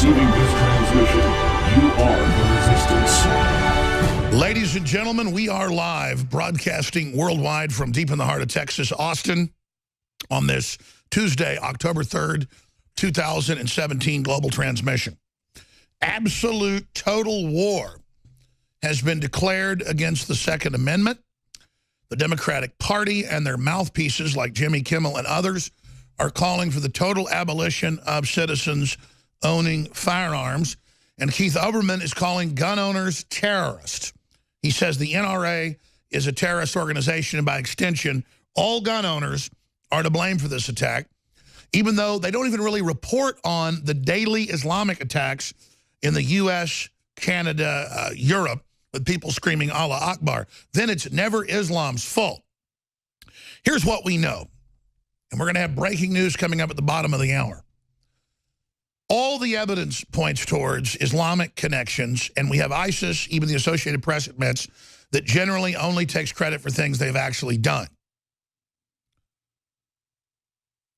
Receiving this transmission, you are the Resistance. Ladies and gentlemen, we are live, broadcasting worldwide from deep in the heart of Texas, Austin, on this Tuesday, October 3rd, 2017 global transmission. Absolute total war has been declared against the Second Amendment. The Democratic Party and their mouthpieces like Jimmy Kimmel and others are calling for the total abolition of citizens owning firearms. And Keith Olbermann is calling gun owners terrorists. He says the NRA is a terrorist organization, and by extension, all gun owners are to blame for this attack, even though they don't even really report on the daily Islamic attacks in the U.S., Canada, Europe, with people screaming Allah Akbar. Then it's never Islam's fault. Here's what we know, and we're going to have breaking news coming up at the bottom of the hour. All the evidence points towards Islamic connections, and we have ISIS, even the Associated Press admits, that generally only takes credit for things they've actually done.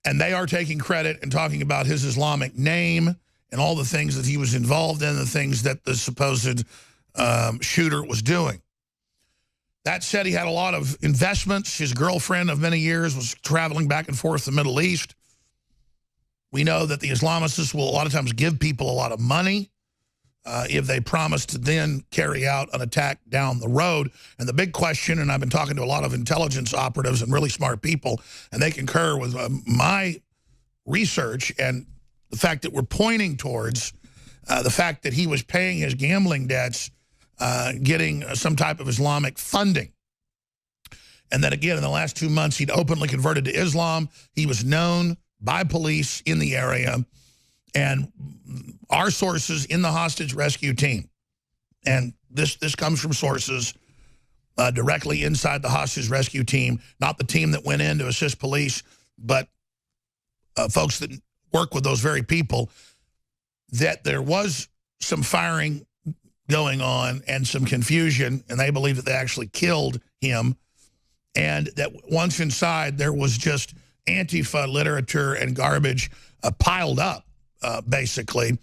And they are taking credit and talking about his Islamic name and all the things that he was involved in, the things that the supposed shooter was doing. That said, he had a lot of investments. His girlfriend of many years was traveling back and forth to the Middle East. We know that the Islamists will a lot of times give people a lot of money if they promise to then carry out an attack down the road. And the big question, and I've been talking to a lot of intelligence operatives and really smart people, and they concur with my research and the fact that we're pointing towards the fact that he was paying his gambling debts, getting some type of Islamic funding. And that, again, in the last 2 months, he'd openly converted to Islam. He was known by police in the area, and our sources in the hostage rescue team. And this comes from sources directly inside the hostage rescue team, not the team that went in to assist police, but folks that work with those very people, that there was some firing going on and some confusion, and they believe that they actually killed him, and that once inside there was just Antifa literature and garbage piled up, basically,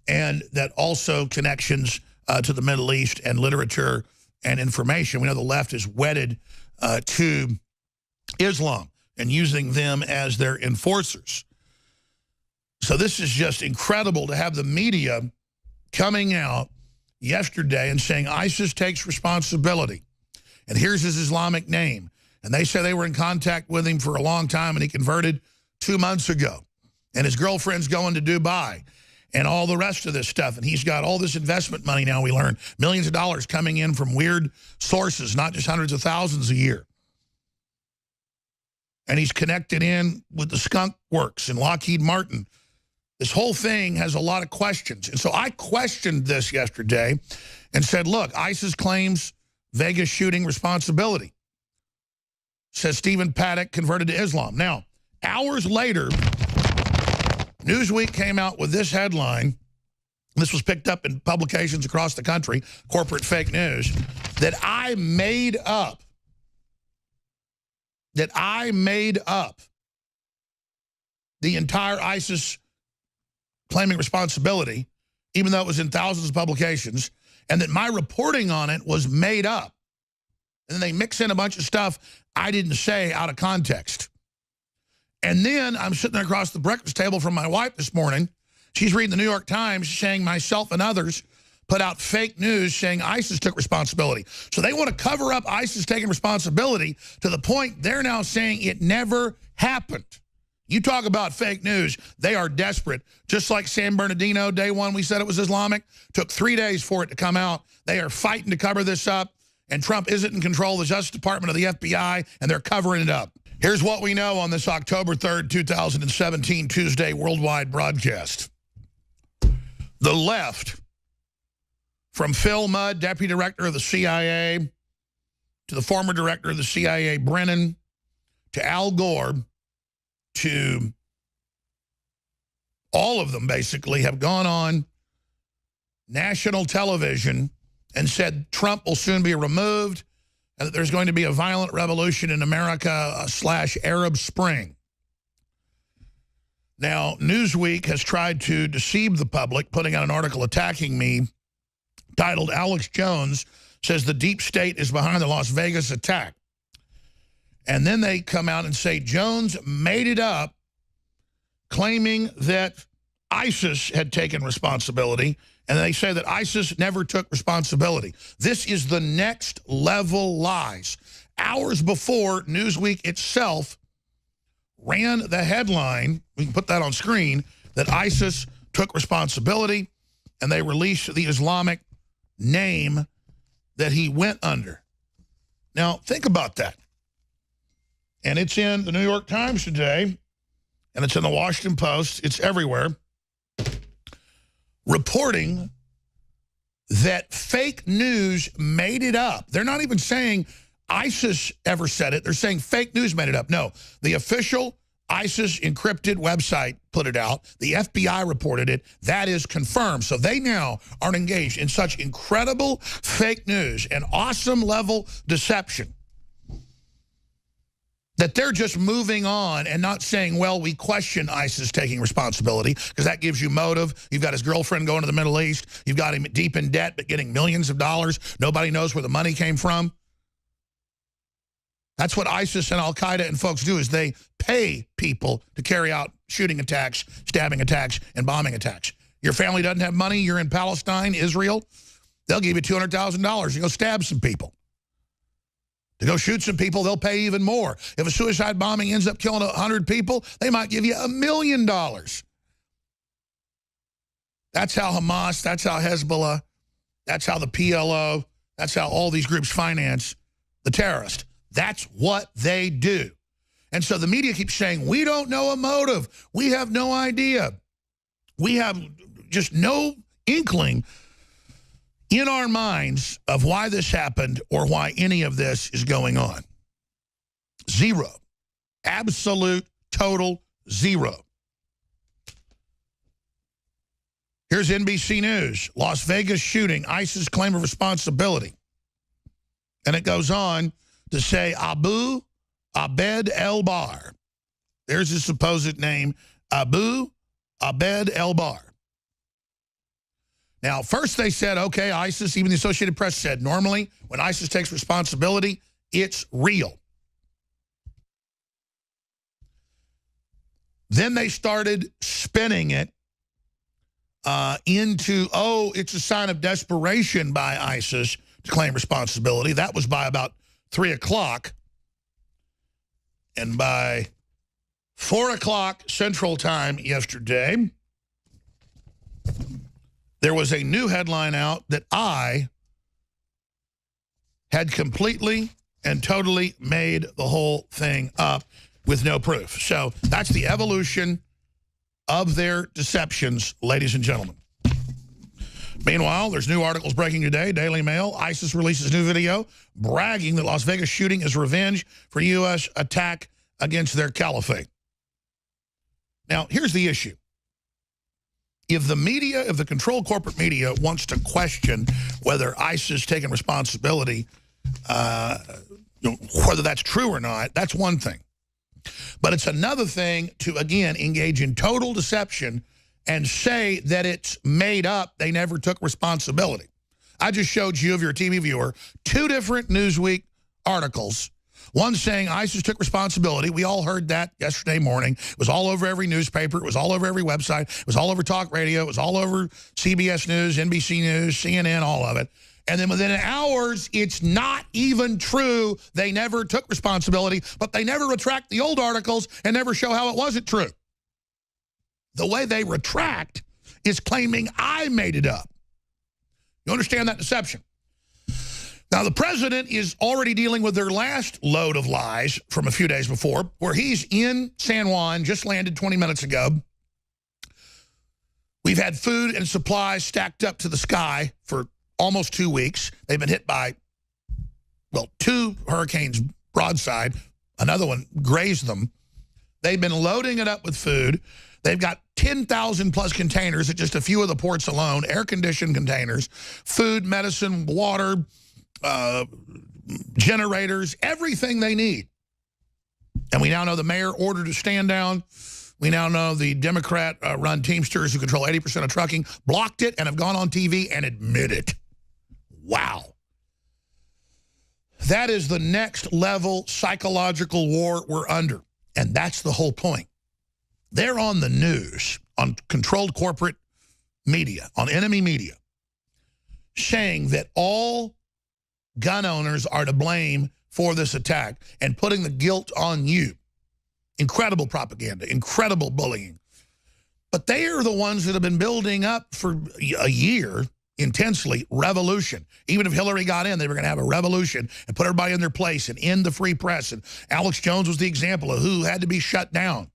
and that also connections to the Middle East and literature and information. We know the left is wedded to Islam and using them as their enforcers. So this is just incredible to have the media coming out yesterday and saying ISIS takes responsibility, and here's his Islamic name. And they say they were in contact with him for a long time, and he converted 2 months ago. And his girlfriend's going to Dubai and all the rest of this stuff. And he's got all this investment money now, we learn. Millions of dollars coming in from weird sources, not just hundreds of thousands a year. And he's connected in with the Skunk Works and Lockheed Martin. This whole thing has a lot of questions. And so I questioned this yesterday and said, look, ISIS claims Vegas shooting responsibility. Says Stephen Paddock converted to Islam. Now, hours later, Newsweek came out with this headline. This was picked up in publications across the country, corporate fake news, that I made up. That I made up the entire ISIS claiming responsibility, even though it was in thousands of publications, and that my reporting on it was made up. And then they mix in a bunch of stuff I didn't say out of context. And then I'm sitting there across the breakfast table from my wife this morning. She's reading the New York Times saying myself and others put out fake news saying ISIS took responsibility. So they want to cover up ISIS taking responsibility to the point they're now saying it never happened. You talk about fake news, they are desperate. Just like San Bernardino, day one we said it was Islamic, took 3 days for it to come out. They are fighting to cover this up. And Trump isn't in control of the Justice Department or the FBI, and they're covering it up. Here's what we know on this October 3rd, 2017, Tuesday worldwide broadcast. The left, from Phil Mudd, Deputy Director of the CIA, to the former Director of the CIA, Brennan, to Al Gore, to all of them basically, have gone on national television and said Trump will soon be removed and that there's going to be a violent revolution in America / Arab Spring. Now, Newsweek has tried to deceive the public, putting out an article attacking me titled Alex Jones says the deep state is behind the Las Vegas attack. And then they come out and say Jones made it up, claiming that ISIS had taken responsibility, and they say that ISIS never took responsibility. This is the next level lies. Hours before, Newsweek itself ran the headline, we can put that on screen, that ISIS took responsibility, and they released the Islamic name that he went under. Now, think about that. And it's in the New York Times today, and it's in the Washington Post. It's everywhere. Reporting that fake news made it up. They're not even saying ISIS ever said it. They're saying fake news made it up. No, the official ISIS encrypted website put it out. The FBI reported it. That is confirmed. So they now are engaged in such incredible fake news and awesome level deception that they're just moving on and not saying, well, we question ISIS taking responsibility, because that gives you motive. You've got his girlfriend going to the Middle East. You've got him deep in debt but getting millions of dollars. Nobody knows where the money came from. That's what ISIS and Al-Qaeda and folks do, is they pay people to carry out shooting attacks, stabbing attacks, and bombing attacks. Your family doesn't have money. You're in Palestine, Israel. They'll give you $200,000 to go stab some people. To go shoot some people, they'll pay even more. If a suicide bombing ends up killing 100 people, they might give you $1 million. That's how Hamas, that's how Hezbollah, that's how the PLO, that's how all these groups finance the terrorist. That's what they do. And so the media keeps saying, we don't know a motive. We have no idea. We have just no inkling in our minds of why this happened or why any of this is going on. Zero. Absolute, total zero. Here's NBC News. Las Vegas shooting, ISIS claim of responsibility. And it goes on to say Abu Abed el-Bar. There's his supposed name, Abu Abed el-Bar. Now, first they said, okay, ISIS, even the Associated Press said, normally when ISIS takes responsibility, it's real. Then they started spinning it into, oh, it's a sign of desperation by ISIS to claim responsibility. That was by about 3 o'clock. And by 4 o'clock Central Time yesterday, there was a new headline out that I had completely and totally made the whole thing up with no proof. So that's the evolution of their deceptions, ladies and gentlemen. Meanwhile, there's new articles breaking today. Daily Mail, ISIS releases new video bragging that Las Vegas shooting is revenge for U.S. attack against their caliphate. Now, here's the issue. If the media, if the controlled corporate media wants to question whether ISIS taking responsibility, whether that's true or not, that's one thing. But it's another thing to, again, engage in total deception and say that it's made up, they never took responsibility. I just showed you, if you're a TV viewer, 2 different Newsweek articles. One saying ISIS took responsibility. We all heard that yesterday morning. It was all over every newspaper. It was all over every website. It was all over talk radio. It was all over CBS News, NBC News, CNN, all of it. And then within hours, it's not even true. They never took responsibility, but they never retract the old articles and never show how it wasn't true. The way they retract is claiming I made it up. You understand that deception? Now, the president is already dealing with their last load of lies from a few days before, where he's in San Juan, just landed 20 minutes ago. We've had food and supplies stacked up to the sky for almost 2 weeks. They've been hit by, well, 2 hurricanes broadside. Another one grazed them. They've been loading it up with food. They've got 10,000 plus containers at just a few of the ports alone, air-conditioned containers, food, medicine, water, generators, everything they need. And we now know the mayor ordered to stand down. We now know the Democrat-run Teamsters who control 80% of trucking blocked it and have gone on TV and admitted. Wow. That is the next level psychological war we're under. And that's the whole point. They're on the news, on controlled corporate media, on enemy media, saying that all gun owners are to blame for this attack and putting the guilt on you. Incredible propaganda, incredible bullying. But they are the ones that have been building up for a year intensely revolution. Even if Hillary got in, they were going to have a revolution and put everybody in their place and end the free press. And Alex Jones was the example of who had to be shut down.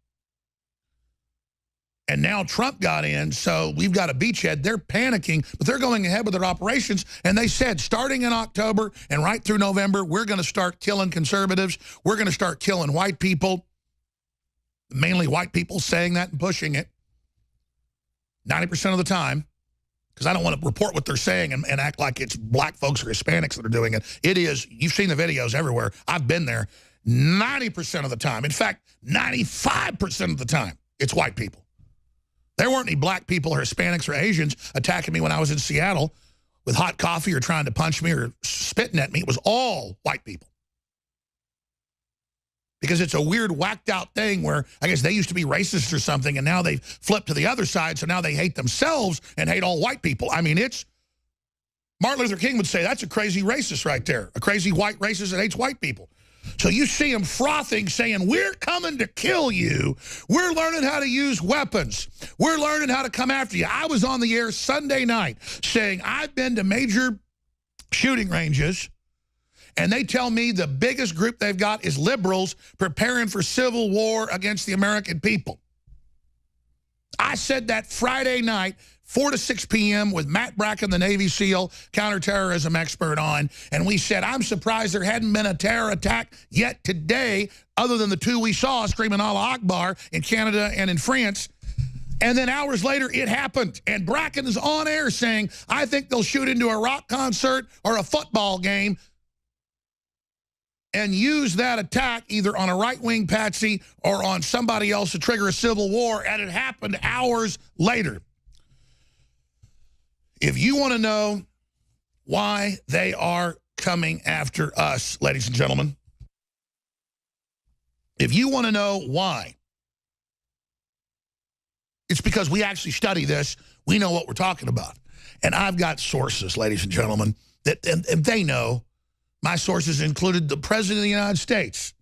And now Trump got in, so we've got a beachhead. They're panicking, but they're going ahead with their operations. And they said, starting in October and right through November, we're going to start killing conservatives. We're going to start killing white people. Mainly white people saying that and pushing it 90% of the time, because I don't want to report what they're saying and act like it's black folks or Hispanics that are doing it. It is, you've seen the videos everywhere. I've been there 90% of the time. In fact, 95% of the time, it's white people. There weren't any black people or Hispanics or Asians attacking me when I was in Seattle with hot coffee or trying to punch me or spitting at me. It was all white people. Because it's a weird, whacked-out thing where I guess they used to be racist or something, and now they've flipped to the other side, so now they hate themselves and hate all white people. I mean, it's... Martin Luther King would say, that's a crazy racist right there. A crazy white racist that hates white people. So you see them frothing, saying, we're coming to kill you. We're learning how to use weapons. We're learning how to come after you. I was on the air Sunday night saying, I've been to major shooting ranges, and they tell me the biggest group they've got is liberals preparing for civil war against the American people. I said that Friday night, 4 to 6 p.m. with Matt Bracken, the Navy SEAL, counterterrorism expert on, and we said, I'm surprised there hadn't been a terror attack yet today, other than the two we saw screaming Allah Akbar in Canada and in France. And then hours later, it happened. And Bracken is on air saying, I think they'll shoot into a rock concert or a football game and use that attack either on a right-wing patsy or on somebody else to trigger a civil war, and it happened hours later. If you want to know why they are coming after us, ladies and gentlemen, if you want to know why, it's because we actually study this. We know what we're talking about. And I've got sources, ladies and gentlemen, that and they know. My sources included the President of the United States.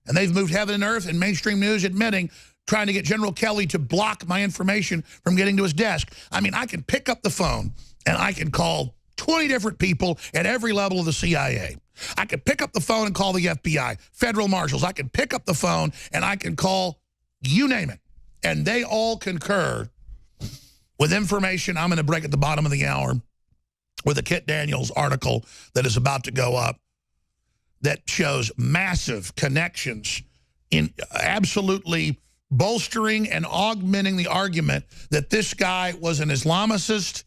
And they've moved heaven and earth in mainstream news admitting, trying to get General Kelly to block my information from getting to his desk. I mean, I can pick up the phone and I can call 20 different people at every level of the CIA. I can pick up the phone and call the FBI, federal marshals. I can pick up the phone and I can call, you name it. And they all concur with information I'm going to break at the bottom of the hour with a Kit Daniels article that is about to go up that shows massive connections in absolutely bolstering and augmenting the argument that this guy was an Islamicist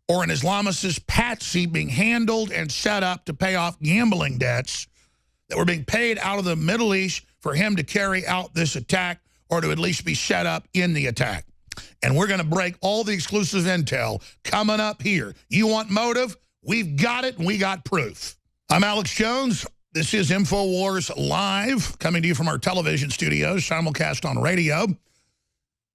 or an Islamicist patsy being handled and set up to pay off gambling debts that were being paid out of the Middle East for him to carry out this attack or to at least be set up in the attack. And we're going to break all the exclusive intel coming up here. You want motive? We've got it, and we got proof. I'm Alex Jones. This is InfoWars Live, coming to you from our television studios, simulcast on radio.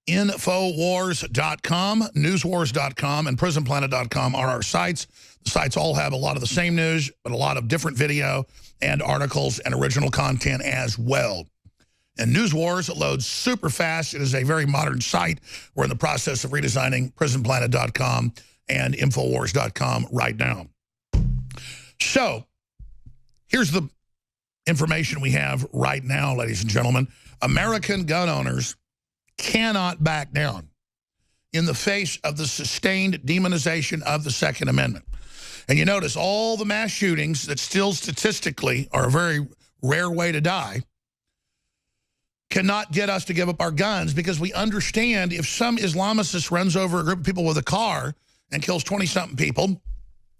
Infowars.com, newswars.com, and prisonplanet.com are our sites. The sites all have a lot of the same news, but a lot of different video and articles and original content as well. And News Wars, it loads super fast. It is a very modern site. We're in the process of redesigning prisonplanet.com and Infowars.com right now. So here's the information we have right now, ladies and gentlemen. American gun owners cannot back down in the face of the sustained demonization of the Second Amendment. And you notice all the mass shootings that still statistically are a very rare way to die cannot get us to give up our guns, because we understand if some Islamicist runs over a group of people with a car and kills 20-something people,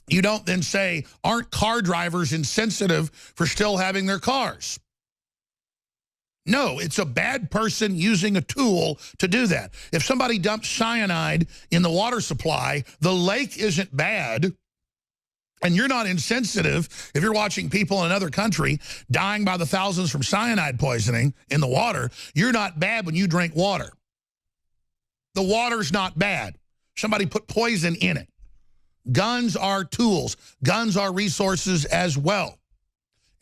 you don't then say, aren't car drivers insensitive for still having their cars? No, it's a bad person using a tool to do that. If somebody dumps cyanide in the water supply, the lake isn't bad. And you're not insensitive if you're watching people in another country dying by the thousands from cyanide poisoning in the water. You're not bad when you drink water. The water's not bad. Somebody put poison in it. Guns are tools. Guns are resources as well.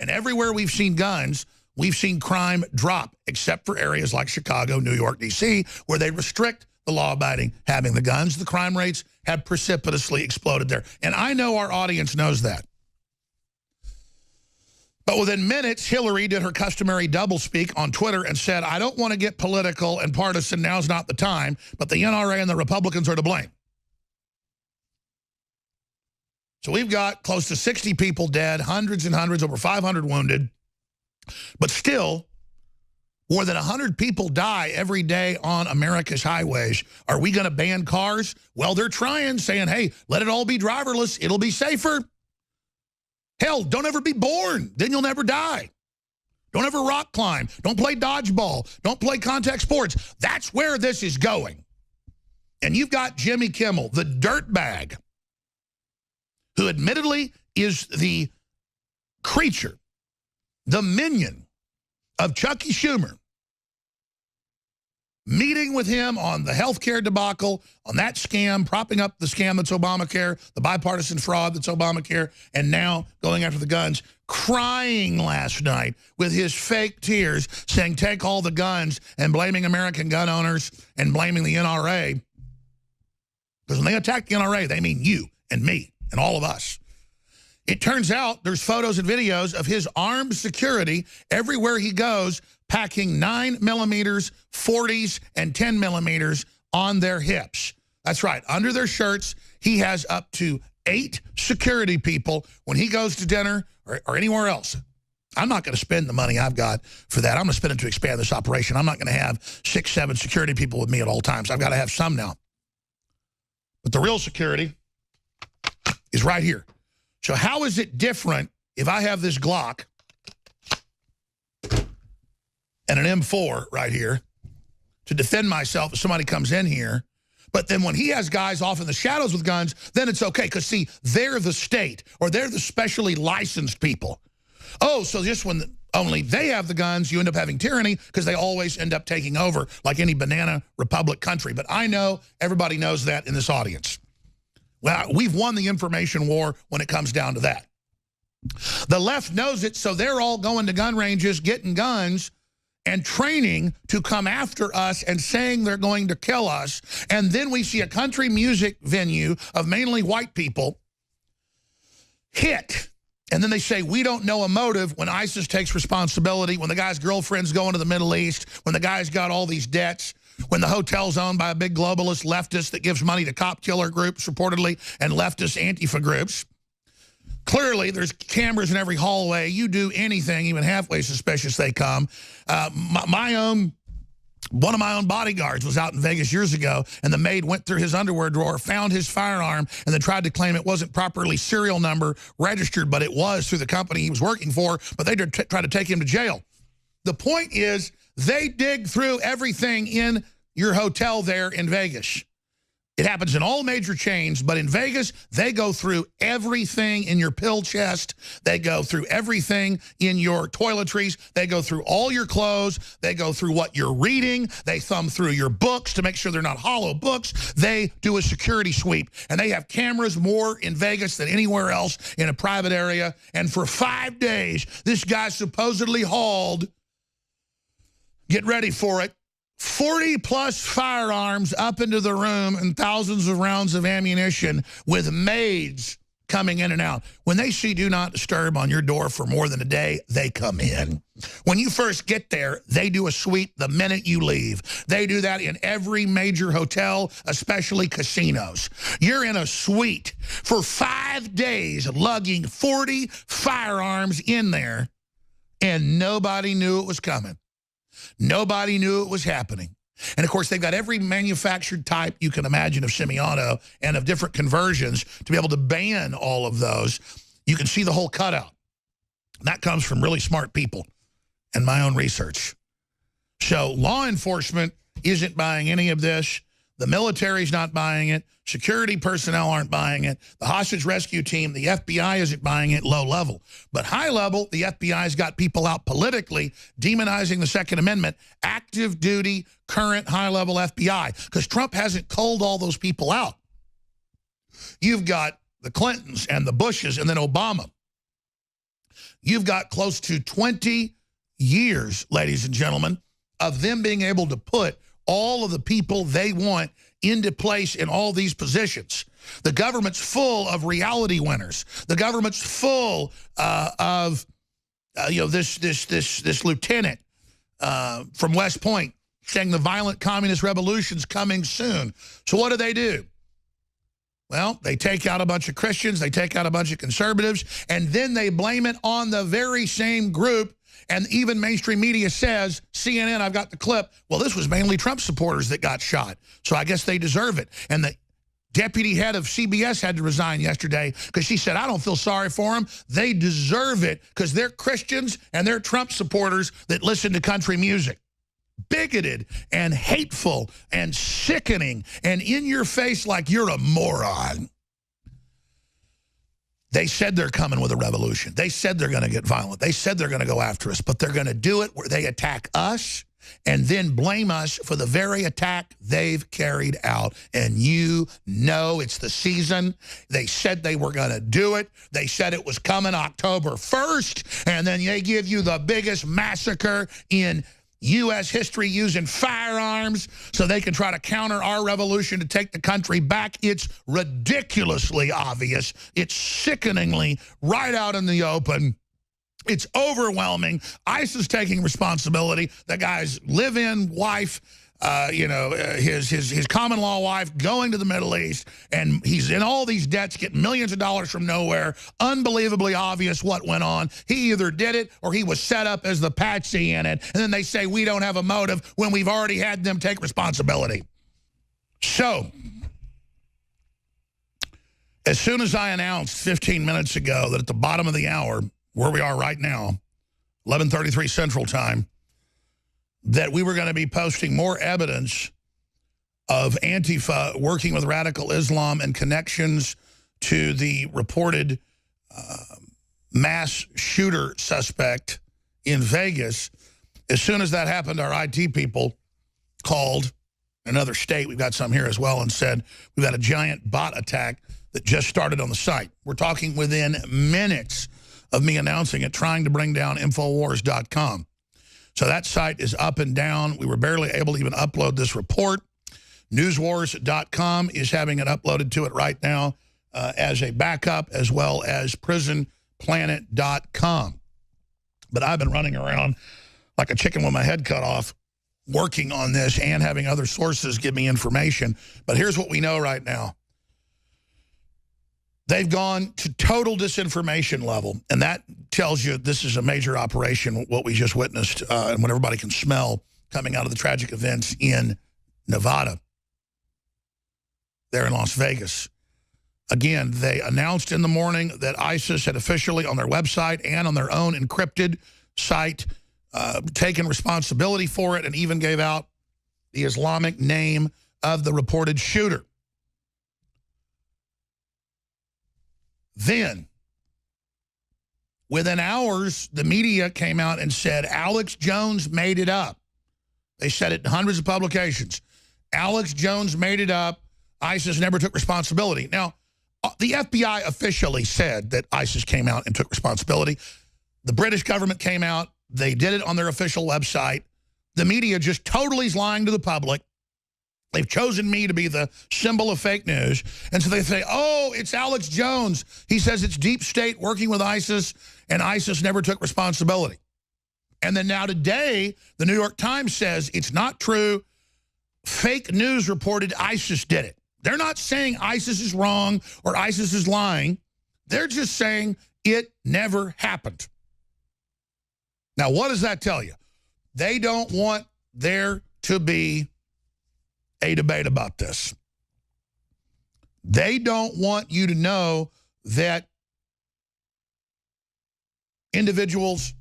And everywhere we've seen guns, we've seen crime drop, except for areas like Chicago, New York, D.C., where they restrict the law-abiding having the guns. The crime rates have precipitously exploded there. And I know our audience knows that. But within minutes, Hillary did her customary doublespeak on Twitter and said, I don't want to get political and partisan. Now's not the time. But the NRA and the Republicans are to blame. So we've got close to 60 people dead, hundreds and hundreds, over 500 wounded. But still, more than 100 people die every day on America's highways. Are we going to ban cars? Well, they're trying, saying, hey, let it all be driverless. It'll be safer. Hell, don't ever be born. Then you'll never die. Don't ever rock climb. Don't play dodgeball. Don't play contact sports. That's where this is going. And you've got Jimmy Kimmel, the dirtbag, who admittedly is the creature, the minion of Chucky Schumer, meeting with him on the health care debacle, on that scam, propping up the scam that's Obamacare, the bipartisan fraud that's Obamacare, and now going after the guns, crying last night with his fake tears, saying take all the guns, and blaming American gun owners and blaming the NRA. Because when they attack the NRA, they mean you and me and all of us. It turns out there's photos and videos of his armed security everywhere he goes, packing 9mm, 40s, and 10mm on their hips. That's right. Under their shirts, he has up to 8 security people when he goes to dinner or anywhere else. I'm not going to spend the money I've got for that. I'm going to spend it to expand this operation. I'm not going to have 6, 7 security people with me at all times. I've got to have some now. But the real security is right here. So how is it different if I have this Glock and an M4 right here to defend myself if somebody comes in here, but then when he has guys off in the shadows with guns, then it's okay, because, see, they're the state, or they're the specially licensed people. Oh, so just when only they have the guns, you end up having tyranny because they always end up taking over like any banana republic country. But I know everybody knows that in this audience. Well, we've won the information war when it comes down to that. The left knows it, so they're all going to gun ranges, getting guns, and training to come after us and saying they're going to kill us. And then we see a country music venue of mainly white people hit. And then they say, we don't know a motive when ISIS takes responsibility, when the guy's girlfriend's going to the Middle East, when the guy's got all these debts, when the hotel's owned by a big globalist leftist that gives money to cop killer groups, reportedly, and leftist Antifa groups. Clearly, there's cameras in every hallway. You do anything, even halfway suspicious, they come. One of my own bodyguards was out in Vegas years ago, and the maid went through his underwear drawer, found his firearm, and then tried to claim it wasn't properly serial number registered, but it was through the company he was working for, but they tried to take him to jail. The point is, they dig through everything in your hotel there in Vegas. It happens in all major chains, but in Vegas, they go through everything in your pill chest. They go through everything in your toiletries. They go through all your clothes. They go through what you're reading. They thumb through your books to make sure they're not hollow books. They do a security sweep, and they have cameras more in Vegas than anywhere else in a private area. And for 5 days, this guy supposedly hauled, get ready for it, 40-plus firearms up into the room and thousands of rounds of ammunition with maids coming in and out. When they see do not disturb on your door for more than a day, they come in. When you first get there, they do a sweep the minute you leave. They do that in every major hotel, especially casinos. You're in a suite for 5 days lugging 40 firearms in there, and nobody knew it was coming. Nobody knew it was happening. And, of course, they've got every manufactured type you can imagine of semi-auto and of different conversions to be able to ban all of those. You can see the whole cutout. And that comes from really smart people and my own research. So law enforcement isn't buying any of this. The military's not buying it. Security personnel aren't buying it. The hostage rescue team, the FBI isn't buying it low level. But high level, the FBI's got people out politically demonizing the Second Amendment, active duty, current high level FBI, because Trump hasn't culled all those people out. You've got the Clintons and the Bushes and then Obama. You've got close to 20 years, ladies and gentlemen, of them being able to put all of the people they want into place in all these positions. The government's full of reality winners. The government's full of this lieutenant from West Point saying the violent communist revolution's coming soon. So what do? Well, they take out a bunch of Christians, they take out a bunch of conservatives, and then they blame it on the very same group. And even mainstream media says, CNN, I've got the clip, well, this was mainly Trump supporters that got shot. So I guess they deserve it. And the deputy head of CBS had to resign yesterday because she said, I don't feel sorry for them. They deserve it because they're Christians and they're Trump supporters that listen to country music. Bigoted and hateful and sickening and in your face like you're a moron. They said they're coming with a revolution. They said they're going to get violent. They said they're going to go after us, but they're going to do it where they attack us and then blame us for the very attack they've carried out. And you know it's the season. They said they were going to do it. They said it was coming October 1st, and then they give you the biggest massacre in U.S. history using firearms so they can try to counter our revolution to take the country back. It's ridiculously obvious. It's sickeningly right out in the open. It's overwhelming. ICE is taking responsibility. The guy's live-in wife, his common law wife going to the Middle East, and he's in all these debts, getting millions of dollars from nowhere. Unbelievably obvious what went on. He either did it or he was set up as the patsy in it. And then they say we don't have a motive when we've already had them take responsibility. So, as soon as I announced 15 minutes ago that at the bottom of the hour, where we are right now, 11:33 Central Time, that we were going to be posting more evidence of Antifa working with radical Islam and connections to the reported mass shooter suspect in Vegas. As soon as that happened, our IT people called another state, we've got some here as well, and said we've got a giant bot attack that just started on the site. We're talking within minutes of me announcing it, trying to bring down Infowars.com. So that site is up and down. We were barely able to even upload this report. Newswars.com is having it uploaded to it right now as a backup, as well as prisonplanet.com. But I've been running around like a chicken with my head cut off, working on this and having other sources give me information. But here's what we know right now. They've gone to total disinformation level, and that tells you this is a major operation, what we just witnessed, and what everybody can smell coming out of the tragic events in Nevada, there in Las Vegas. Again, they announced in the morning that ISIS had officially on their website and on their own encrypted site taken responsibility for it and even gave out the Islamic name of the reported shooter. Then, within hours, the media came out and said, Alex Jones made it up. They said it in hundreds of publications. Alex Jones made it up. ISIS never took responsibility. Now, the FBI officially said that ISIS came out and took responsibility. The British government came out. They did it on their official website. The media just totally is lying to the public. They've chosen me to be the symbol of fake news. And so they say, oh, it's Alex Jones. He says it's deep state working with ISIS, and ISIS never took responsibility. And then now today, the New York Times says it's not true. Fake news reported ISIS did it. They're not saying ISIS is wrong or ISIS is lying. They're just saying it never happened. Now, what does that tell you? They don't want there to be a debate about this. They don't want you to know that individuals,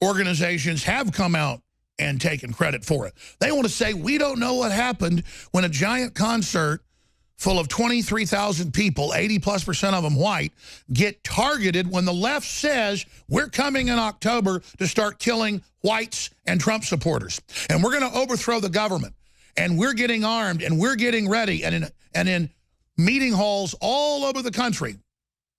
organizations have come out and taken credit for it. They want to say, we don't know what happened when a giant concert full of 23,000 people, 80+% of them white, get targeted when the left says we're coming in October to start killing whites and Trump supporters. And we're going to overthrow the government. And we're getting armed and we're getting ready. And in meeting halls all over the country,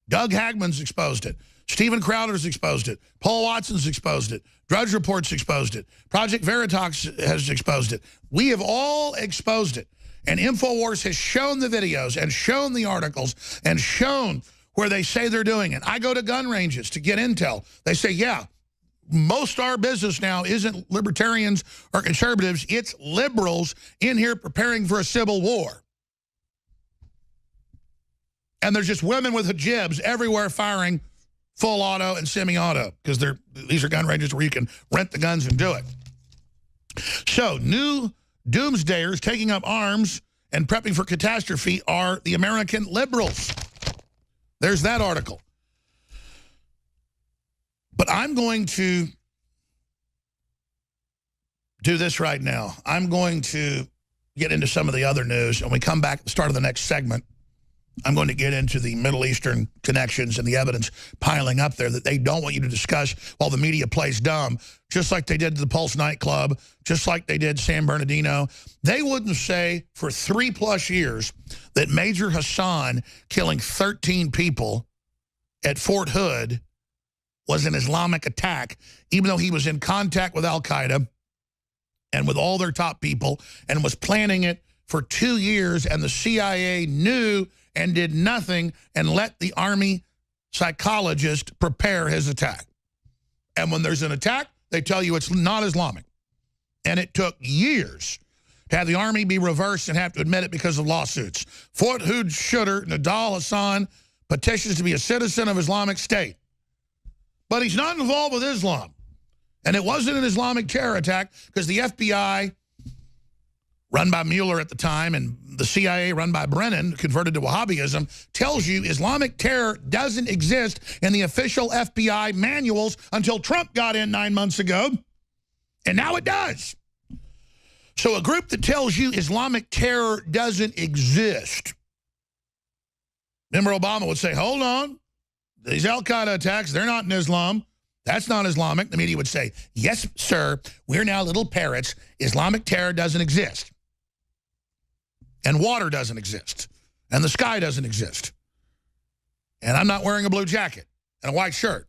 Doug Hagman's exposed it. Steven Crowder's exposed it. Paul Watson's exposed it. Drudge Report's exposed it. Project Veritas has exposed it. We have all exposed it. And InfoWars has shown the videos and shown the articles and shown where they say they're doing it. I go to gun ranges to get intel. They say, yeah, most of our business now isn't libertarians or conservatives. It's liberals in here preparing for a civil war. And there's just women with hijabs everywhere firing full auto and semi-auto because these are gun ranges where you can rent the guns and do it. So new doomsdayers taking up arms and prepping for catastrophe are the American liberals. There's that article. But I'm going to do this right now. I'm going to get into some of the other news. And we come back at the start of the next segment. I'm going to get into the Middle Eastern connections and the evidence piling up there that they don't want you to discuss while the media plays dumb, just like they did to the Pulse nightclub, just like they did San Bernardino. They wouldn't say for 3+ years that Major Hassan killing 13 people at Fort Hood was an Islamic attack, even though he was in contact with al-Qaeda and with all their top people and was planning it for 2 years, and the CIA knew and did nothing and let the Army psychologist prepare his attack. And when there's an attack, they tell you it's not Islamic. And it took years to have the Army be reversed and have to admit it because of lawsuits. Fort Hood shooter Nidal Hassan petitions to be a citizen of Islamic State. But he's not involved with Islam. And it wasn't an Islamic terror attack because the FBI, run by Mueller at the time, and the CIA run by Brennan, converted to Wahhabism, tells you Islamic terror doesn't exist in the official FBI manuals until Trump got in 9 months ago. And now it does. So a group that tells you Islamic terror doesn't exist. Remember Obama would say, hold on, these al-Qaeda attacks, they're not in Islam. That's not Islamic. The media would say, yes, sir, we're now little parrots. Islamic terror doesn't exist. And water doesn't exist. And the sky doesn't exist. And I'm not wearing a blue jacket and a white shirt.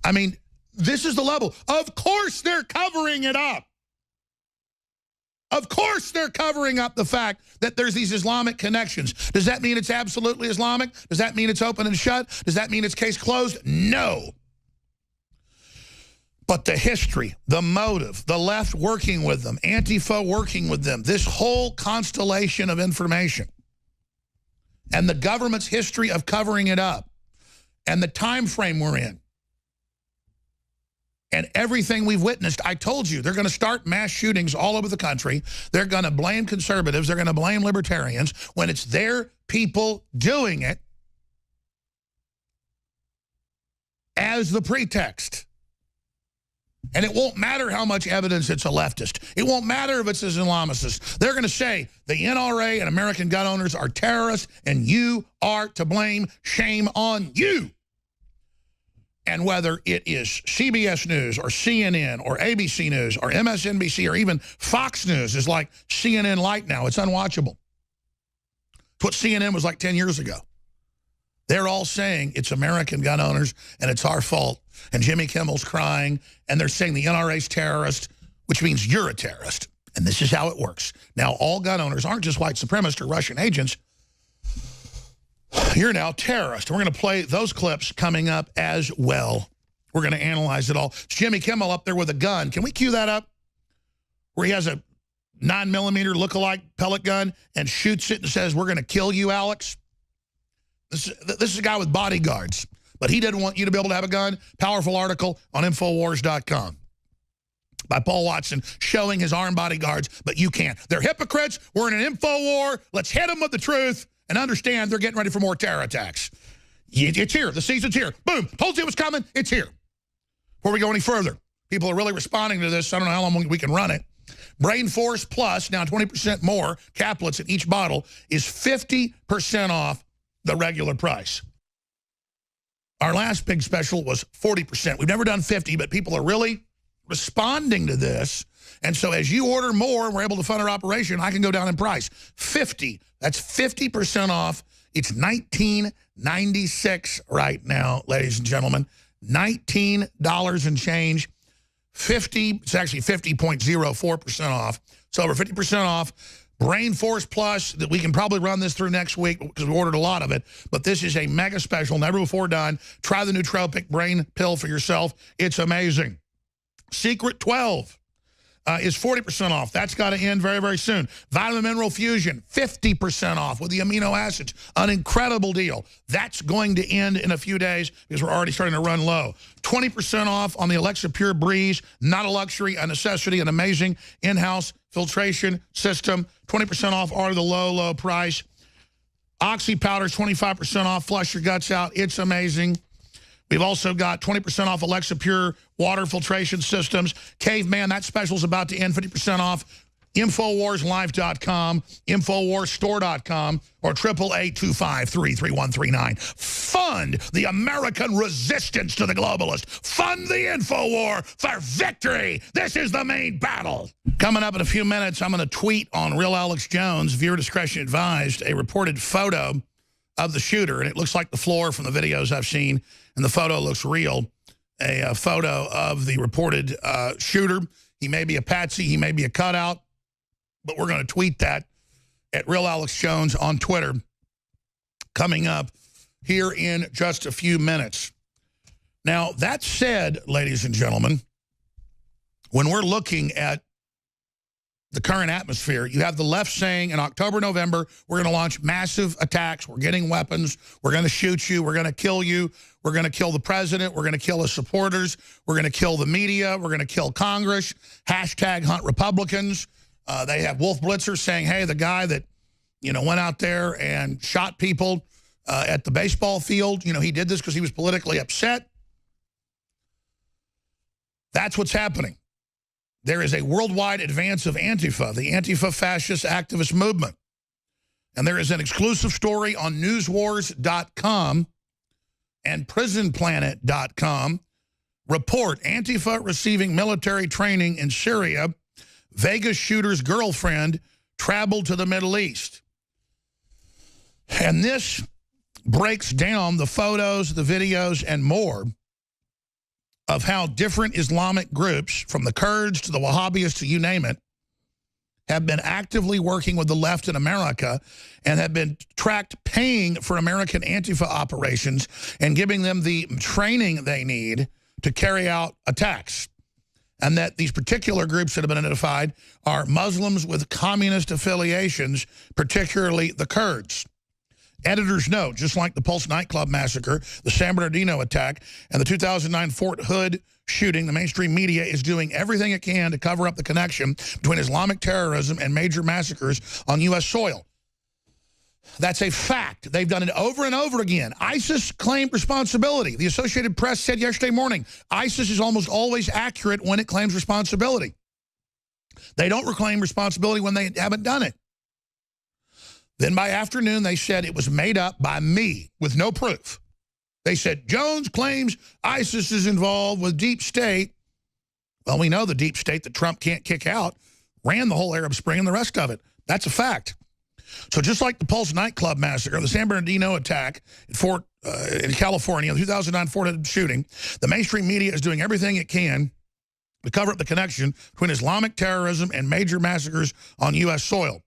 I mean, this is the level. Of course they're covering it up. Of course they're covering up the fact that there's these Islamic connections. Does that mean it's absolutely Islamic? Does that mean it's open and shut? Does that mean it's case closed? No. But the history, the motive, the left working with them, Antifa working with them, this whole constellation of information, and the government's history of covering it up, and the time frame we're in, and everything we've witnessed. I told you, they're going to start mass shootings all over the country. They're going to blame conservatives. They're going to blame libertarians when it's their people doing it as the pretext. And it won't matter how much evidence it's a leftist. It won't matter if it's an Islamicist. They're going to say the NRA and American gun owners are terrorists and you are to blame. Shame on you. And whether it is CBS News or CNN or ABC News or MSNBC or even Fox News is like CNN Light now. It's unwatchable. It's what CNN was like 10 years ago. They're all saying it's American gun owners and it's our fault. And Jimmy Kimmel's crying, and they're saying the NRA's terrorist, which means you're a terrorist. And this is how it works. Now, all gun owners aren't just white supremacists or Russian agents. You're now terrorist. We're going to play those clips coming up as well. We're going to analyze it all. It's Jimmy Kimmel up there with a gun. Can we cue that up? Where he has a 9mm look-alike pellet gun and shoots it and says, we're going to kill you, Alex. This is a guy with bodyguards. But he didn't want you to be able to have a gun. Powerful article on Infowars.com by Paul Watson showing his armed bodyguards, but you can't. They're hypocrites. We're in an info war. Let's hit them with the truth and understand they're getting ready for more terror attacks. It's here. The season's here. Boom. Told you it was coming. It's here. Before we go any further, People are really responding to this. I don't know how long we can run it. Brain Force Plus, now 20% more caplets in each bottle, is 50% off the regular price. Our last big special was 40%. We've never done 50, but people are really responding to this. And so as you order more and we're able to fund our operation, I can go down in price. 50. That's 50% off. It's $19.96 right now, ladies and gentlemen. $19 and change. 50, it's actually 50.04% off. So over 50% off. Brain Force Plus, that we can probably run this through next week because we ordered a lot of it. But this is a mega special, never before done. Try the nootropic brain pill for yourself. It's amazing. Secret 12 is 40% off. That's got to end very, very soon. Vitamin Mineral Fusion, 50% off with the amino acids. An incredible deal. That's going to end in a few days because we're already starting to run low. 20% off on the Alexa Pure Breeze. Not a luxury, a necessity, an amazing in-house filtration system. 20% off are the low, low price. Oxy Powders, 25% off. Flush your guts out. It's amazing. We've also got 20% off Alexa Pure water filtration systems. Caveman, that special is about to end, 50% off. InfoWarsLive.com, InfoWarsStore.com, or 888-253-3139. Fund the American resistance to the globalist. Fund the InfoWar for victory. This is the main battle. Coming up in a few minutes, I'm going to tweet on Real Alex Jones, viewer discretion advised, a reported photo of the shooter, and it looks like the floor from the videos I've seen, and the photo looks real. A photo of the reported shooter. He may be a patsy, he may be a cutout, but we're going to tweet that at Real Alex Jones on Twitter coming up here in just a few minutes. Now, that said, ladies and gentlemen, when we're looking at the current atmosphere, you have the left saying in October, November, we're going to launch massive attacks. We're getting weapons. We're going to shoot you. We're going to kill you. We're going to kill the president. We're going to kill his supporters. We're going to kill the media. We're going to kill Congress. Hashtag hunt Republicans. They have Wolf Blitzer saying, hey, the guy that, went out there and shot people at the baseball field, he did this because he was politically upset. That's what's happening. There is a worldwide advance of Antifa, the Antifa fascist activist movement. And there is an exclusive story on newswars.com and prisonplanet.com. Report, Antifa receiving military training in Syria. Vegas shooter's girlfriend traveled to the Middle East. And this breaks down the photos, the videos, and more of how different Islamic groups, from the Kurds to the Wahhabis to you name it, have been actively working with the left in America and have been tracked paying for American Antifa operations and giving them the training they need to carry out attacks. And that these particular groups that have been identified are Muslims with communist affiliations, particularly the Kurds. Editor's note, just like the Pulse nightclub massacre, the San Bernardino attack, and the 2009 Fort Hood shooting, the mainstream media is doing everything it can to cover up the connection between Islamic terrorism and major massacres on U.S. soil. That's a fact. They've done it over and over again. ISIS claimed responsibility. The Associated Press said yesterday morning, ISIS is almost always accurate when it claims responsibility. They don't reclaim responsibility when they haven't done it. Then by afternoon, they said it was made up by me with no proof. They said, Jones claims ISIS is involved with deep state. Well, we know the deep state that Trump can't kick out ran the whole Arab Spring and the rest of it. That's a fact. So just like the Pulse nightclub massacre, the San Bernardino attack in California, the 2009 Fort Hood shooting, the mainstream media is doing everything it can to cover up the connection between Islamic terrorism and major massacres on U.S. soil.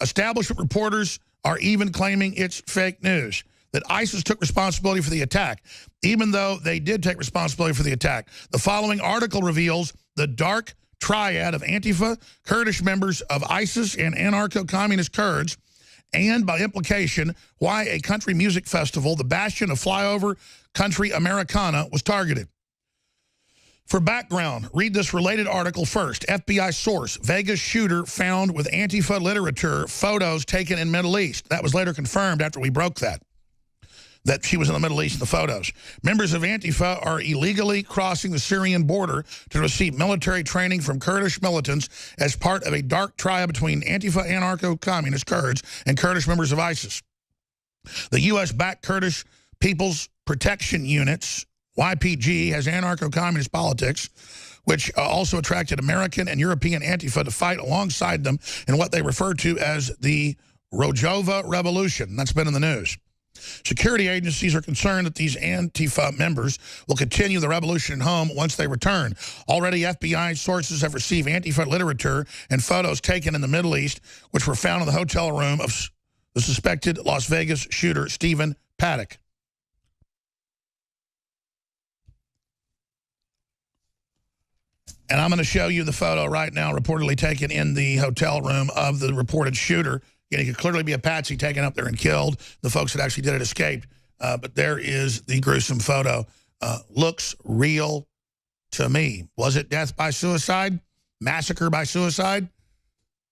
Establishment reporters are even claiming it's fake news, that ISIS took responsibility for the attack, even though they did take responsibility for the attack. The following article reveals the dark triad of Antifa, Kurdish members of ISIS, and anarcho-communist Kurds, and by implication, why a country music festival, the bastion of flyover country Americana, was targeted. For background, read this related article first. FBI source, Vegas shooter found with Antifa literature, photos taken in Middle East. That was later confirmed after we broke that. that she was in the Middle East in the photos. Members of Antifa are illegally crossing the Syrian border to receive military training from Kurdish militants as part of a dark triad between Antifa anarcho-communist Kurds and Kurdish members of ISIS. The U.S.-backed Kurdish People's Protection Units, YPG, has anarcho-communist politics, which also attracted American and European Antifa to fight alongside them in what they refer to as the Rojava Revolution. That's been in the news. Security agencies are concerned that these Antifa members will continue the revolution at home once they return. Already, FBI sources have received Antifa literature and photos taken in the Middle East, which were found in the hotel room of the suspected Las Vegas shooter, Stephen Paddock. And I'm going to show you the photo right now, reportedly taken in the hotel room of the reported shooter. And it could clearly be a patsy taken up there and killed. The folks that actually did it escaped. But there is the gruesome photo. Looks real to me. Was it death by suicide? Massacre by suicide?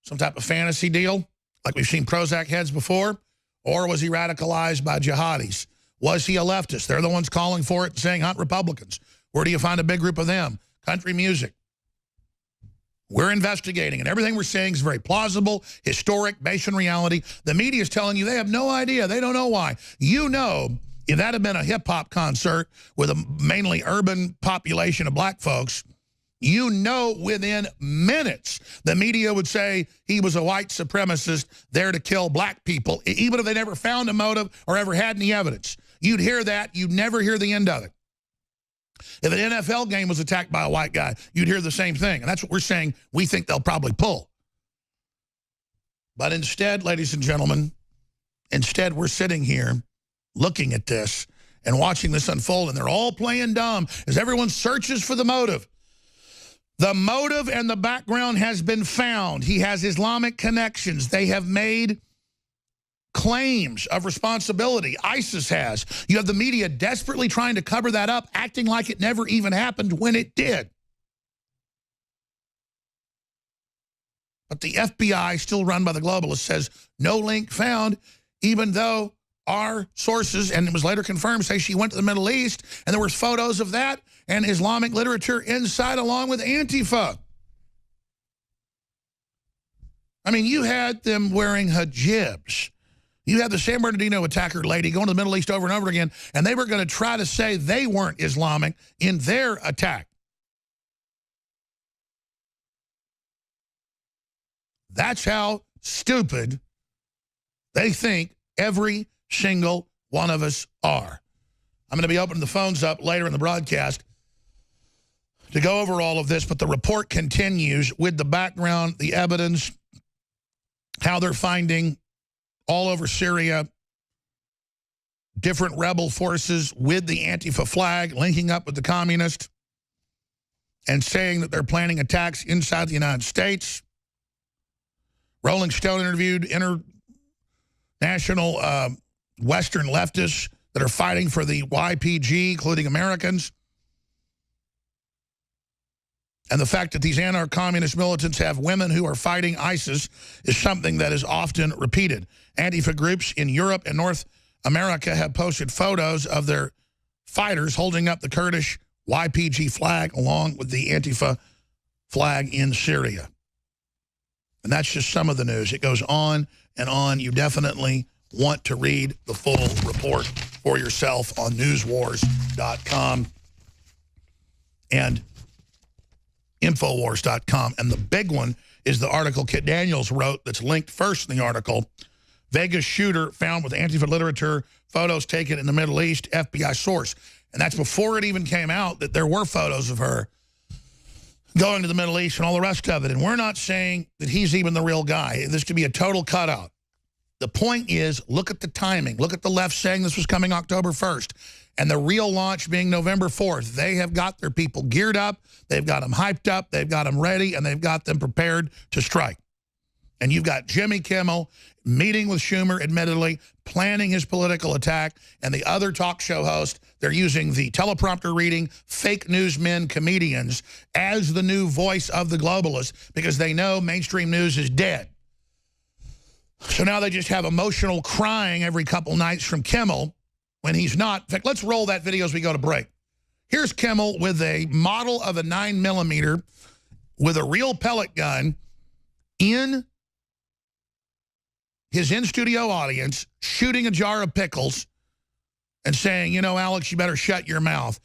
Some type of fantasy deal? Like we've seen Prozac heads before? Or was he radicalized by jihadis? Was he a leftist? They're the ones calling for it and saying hunt Republicans. Where do you find a big group of them? Country music. We're investigating, and everything we're saying is very plausible, historic, based on reality. The media is telling you they have no idea. They don't know why. You know, if that had been a hip-hop concert with a mainly urban population of black folks, you know within minutes the media would say he was a white supremacist there to kill black people, even if they never found a motive or ever had any evidence. You'd hear that. You'd never hear the end of it. If an NFL game was attacked by a white guy, you'd hear the same thing. And that's what we're saying we think they'll probably pull. But instead, ladies and gentlemen, instead we're sitting here looking at this and watching this unfold, and they're all playing dumb as everyone searches for the motive. The motive and the background has been found. He has Islamic connections. They have made claims of responsibility. ISIS has. You have the media desperately trying to cover that up, acting like it never even happened when it did. But the FBI, still run by the globalists, says no link found, even though our sources, and it was later confirmed, say she went to the Middle East, and there were photos of that and Islamic literature inside along with Antifa. I mean, you had them wearing hijabs. You had the San Bernardino attacker lady going to the Middle East over and over again, and they were going to try to say they weren't Islamic in their attack. That's how stupid they think every single one of us are. I'm going to be opening the phones up later in the broadcast to go over all of this, but the report continues with the background, the evidence, how they're finding all over Syria different rebel forces with the Antifa flag, linking up with the communists, and saying that they're planning attacks inside the United States. Rolling Stone interviewed international Western leftists that are fighting for the YPG, including Americans. And the fact that these anarcho-communist militants have women who are fighting ISIS is something that is often repeated. Antifa groups in Europe and North America have posted photos of their fighters holding up the Kurdish YPG flag along with the Antifa flag in Syria. And that's just some of the news. It goes on and on. You definitely want to read the full report for yourself on newswars.com and Infowars.com. And the big one is the article Kit Daniels wrote that's linked first in the article. Vegas shooter found with Antifa literature, photos taken in the Middle East, FBI source. And that's before it even came out that there were photos of her going to the Middle East and all the rest of it. And we're not saying that he's even the real guy. This could be a total cutout. The point is, look at the timing. Look at the left saying this was coming October 1st. And the real launch being November 4th. They have got their people geared up. They've got them hyped up. They've got them ready. And they've got them prepared to strike. And you've got Jimmy Kimmel meeting with Schumer, admittedly, planning his political attack. And the other talk show host, they're using the teleprompter reading fake newsmen comedians as the new voice of the globalists because they know mainstream news is dead. So now they just have emotional crying every couple nights from Kimmel when he's not. In fact, let's roll that video as we go to break. Here's Kimmel with a model of a 9mm with a real pellet gun in his in-studio audience, shooting a jar of pickles and saying, you know, Alex, you better shut your mouth.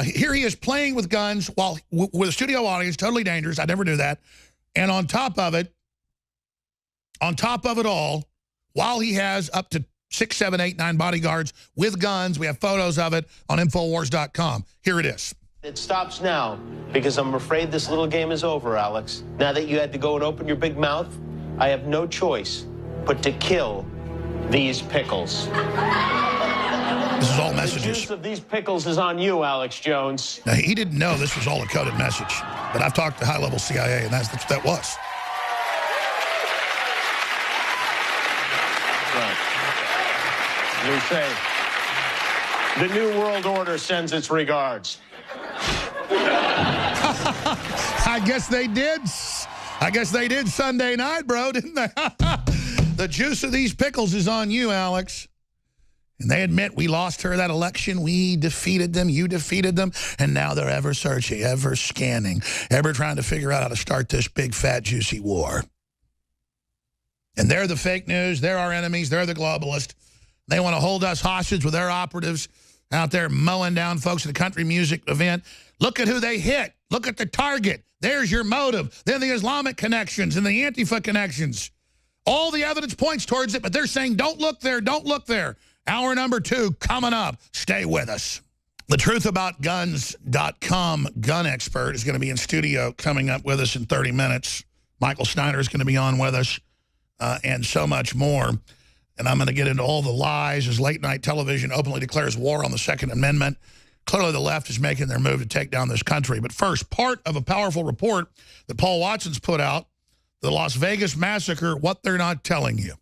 Here he is playing with guns while with a studio audience, totally dangerous. I never do that. And on top of it all, while he has up to 6, 7, 8, 9 bodyguards with guns, we have photos of it on Infowars.com. Here it is. It stops now because I'm afraid this little game is over, Alex. Now that you had to go and open your big mouth, I have no choice but to kill these pickles. This is all messages. The juice of these pickles is on you, Alex Jones. Now, he didn't know this was all a coded message, but I've talked to high-level CIA, and that's what that was. Right. We say, the New World Order sends its regards. I guess they did. I guess they did Sunday night, bro, didn't they? The juice of these pickles is on you, Alex. And they admit we lost her that election. We defeated them. You defeated them. And now they're ever searching, ever scanning, ever trying to figure out how to start this big, fat, juicy war. And they're the fake news. They're our enemies. They're the globalists. They want to hold us hostage with their operatives out there mowing down folks at a country music event. Look at who they hit. Look at the target. There's your motive. Then the Islamic connections and the Antifa connections. All the evidence points towards it, but they're saying, don't look there, don't look there. Hour number 2 coming up. Stay with us. TheTruthAboutGuns.com gun expert is going to be in studio coming up with us in 30 minutes. Michael Snyder is going to be on with us and so much more. And I'm going to get into all the lies as late-night television openly declares war on the Second Amendment. Clearly the left is making their move to take down this country. But first, part of a powerful report that Paul Watson's put out, the Las Vegas massacre, what they're not telling you.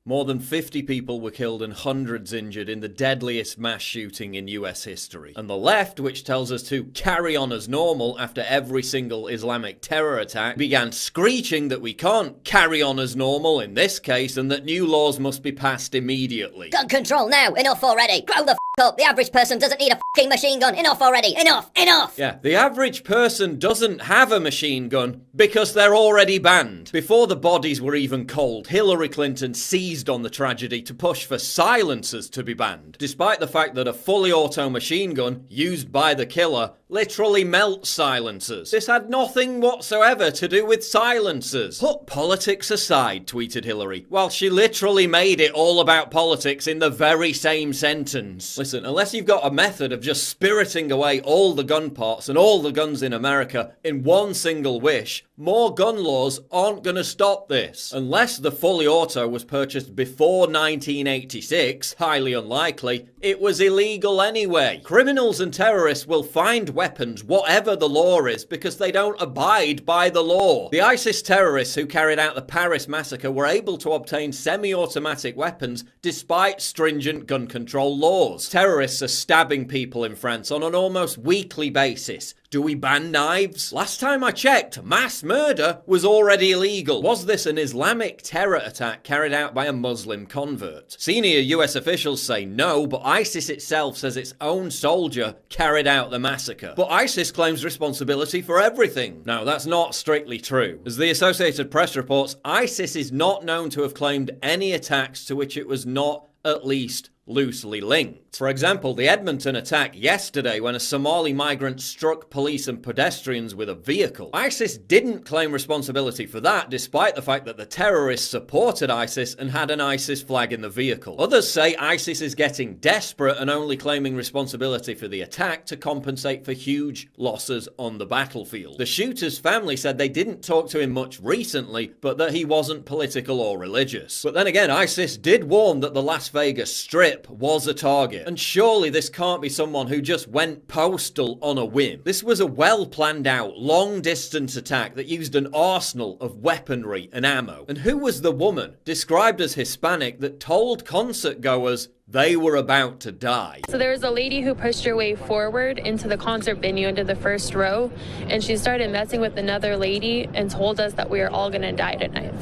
More than 50 people were killed and hundreds injured in the deadliest mass shooting in US history. And the left, which tells us to carry on as normal after every single Islamic terror attack, began screeching that we can't carry on as normal in this case and that new laws must be passed immediately. Gun control now! Enough already! Grow the f*** up! The average person doesn't need a f***ing machine gun! Enough already! Enough! Enough! Yeah, the average person doesn't have a machine gun because they're already banned. Before the bodies were even cold, Hillary Clinton seized on the tragedy to push for silencers to be banned, despite the fact that a fully auto machine gun used by the killer literally melts silencers. This had nothing whatsoever to do with silencers. Put politics aside, tweeted Hillary, while she literally made it all about politics in the very same sentence. Listen, unless you've got a method of just spiriting away all the gun parts and all the guns in America in one single wish, more gun laws aren't gonna stop this. Unless the fully auto was purchased before 1986, highly unlikely, it was illegal anyway. Criminals and terrorists will find weapons whatever the law is because they don't abide by the law. The ISIS terrorists who carried out the Paris massacre were able to obtain semi-automatic weapons despite stringent gun control laws. Terrorists are stabbing people in France on an almost weekly basis. Do we ban knives? Last time I checked, mass murder was already illegal. Was this an Islamic terror attack carried out by a Muslim convert? Senior US officials say no, but ISIS itself says its own soldier carried out the massacre. But ISIS claims responsibility for everything. Now, that's not strictly true. As the Associated Press reports, ISIS is not known to have claimed any attacks to which it was not at least loosely linked. For example, the Edmonton attack yesterday when a Somali migrant struck police and pedestrians with a vehicle. ISIS didn't claim responsibility for that, despite the fact that the terrorists supported ISIS and had an ISIS flag in the vehicle. Others say ISIS is getting desperate and only claiming responsibility for the attack to compensate for huge losses on the battlefield. The shooter's family said they didn't talk to him much recently, but that he wasn't political or religious. But then again, ISIS did warn that the Las Vegas Strip was a target. And surely this can't be someone who just went postal on a whim. This was a well planned out, long distance attack that used an arsenal of weaponry and ammo. And who was the woman, described as Hispanic, that told concert goers they were about to die? So there was a lady who pushed her way forward into the concert venue, into the first row, and she started messing with another lady and told us that we are all gonna die tonight.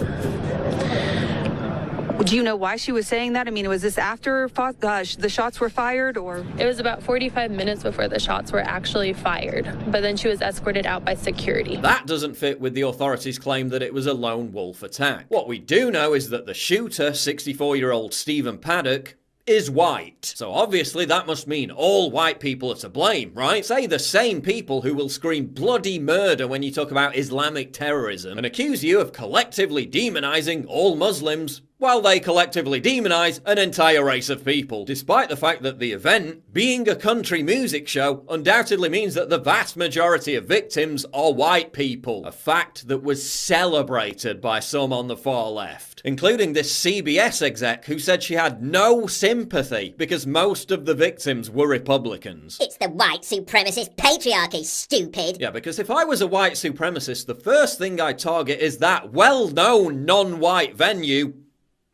Do you know why she was saying that? I mean, was this after the shots were fired, or? It was about 45 minutes before the shots were actually fired, but then she was escorted out by security. That doesn't fit with the authorities' claim that it was a lone wolf attack. What we do know is that the shooter, 64-year-old Stephen Paddock, is white. So obviously that must mean all white people are to blame, right? Say the same people who will scream bloody murder when you talk about Islamic terrorism and accuse you of collectively demonizing all Muslims while they collectively demonize an entire race of people. Despite the fact that the event, being a country music show, undoubtedly means that the vast majority of victims are white people. A fact that was celebrated by some on the far left, including this CBS exec who said she had no sympathy because most of the victims were Republicans. It's the white supremacist patriarchy, stupid. Yeah, because if I was a white supremacist, the first thing I'd target is that well-known non-white venue,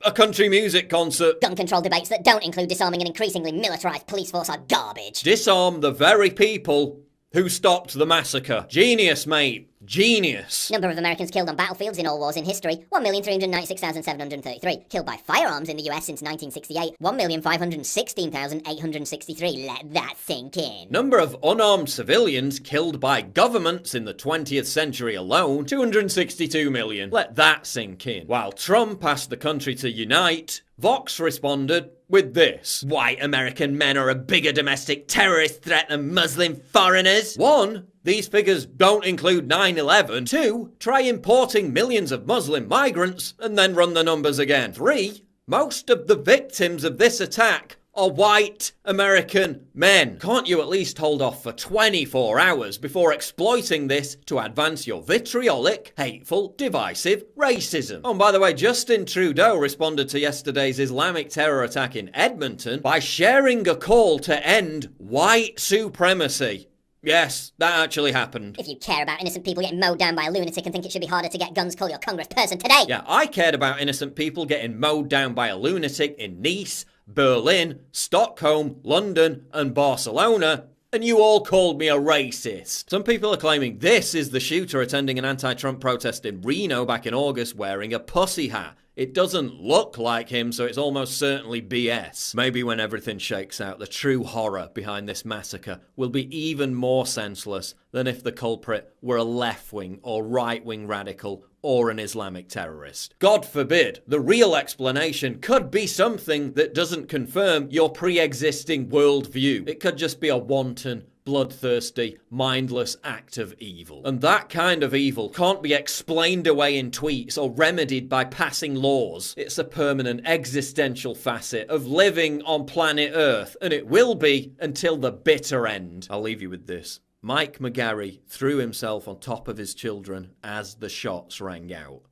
a country music concert. Gun control debates that don't include disarming an increasingly militarized police force are garbage. Disarm the very people who stopped the massacre. Genius, mate. Genius. Number of Americans killed on battlefields in all wars in history, 1,396,733. Killed by firearms in the US since 1968, 1,516,863. Let that sink in. Number of unarmed civilians killed by governments in the 20th century alone, 262 million. Let that sink in. While Trump asked the country to unite, Vox responded with this: white American men are a bigger domestic terrorist threat than Muslim foreigners. 1. These figures don't include 9/11. 2. Try importing millions of Muslim migrants and then run the numbers again. 3. Most of the victims of this attack are white American men. Can't you at least hold off for 24 hours before exploiting this to advance your vitriolic, hateful, divisive racism? Oh, and by the way, Justin Trudeau responded to yesterday's Islamic terror attack in Edmonton by sharing a call to end white supremacy. Yes, that actually happened. If you care about innocent people getting mowed down by a lunatic and think it should be harder to get guns, call your congressperson today. Yeah, I cared about innocent people getting mowed down by a lunatic in Nice, Berlin, Stockholm, London, and Barcelona, and you all called me a racist. Some people are claiming this is the shooter attending an anti-Trump protest in Reno back in August wearing a pussy hat. It doesn't look like him, so it's almost certainly BS. Maybe when everything shakes out, the true horror behind this massacre will be even more senseless than if the culprit were a left-wing or right-wing radical or an Islamic terrorist. God forbid, the real explanation could be something that doesn't confirm your pre-existing worldview. It could just be a wanton, bloodthirsty, mindless act of evil. And that kind of evil can't be explained away in tweets or remedied by passing laws. It's a permanent existential facet of living on planet Earth, and it will be until the bitter end. I'll leave you with this. Mike McGarry threw himself on top of his children as the shots rang out.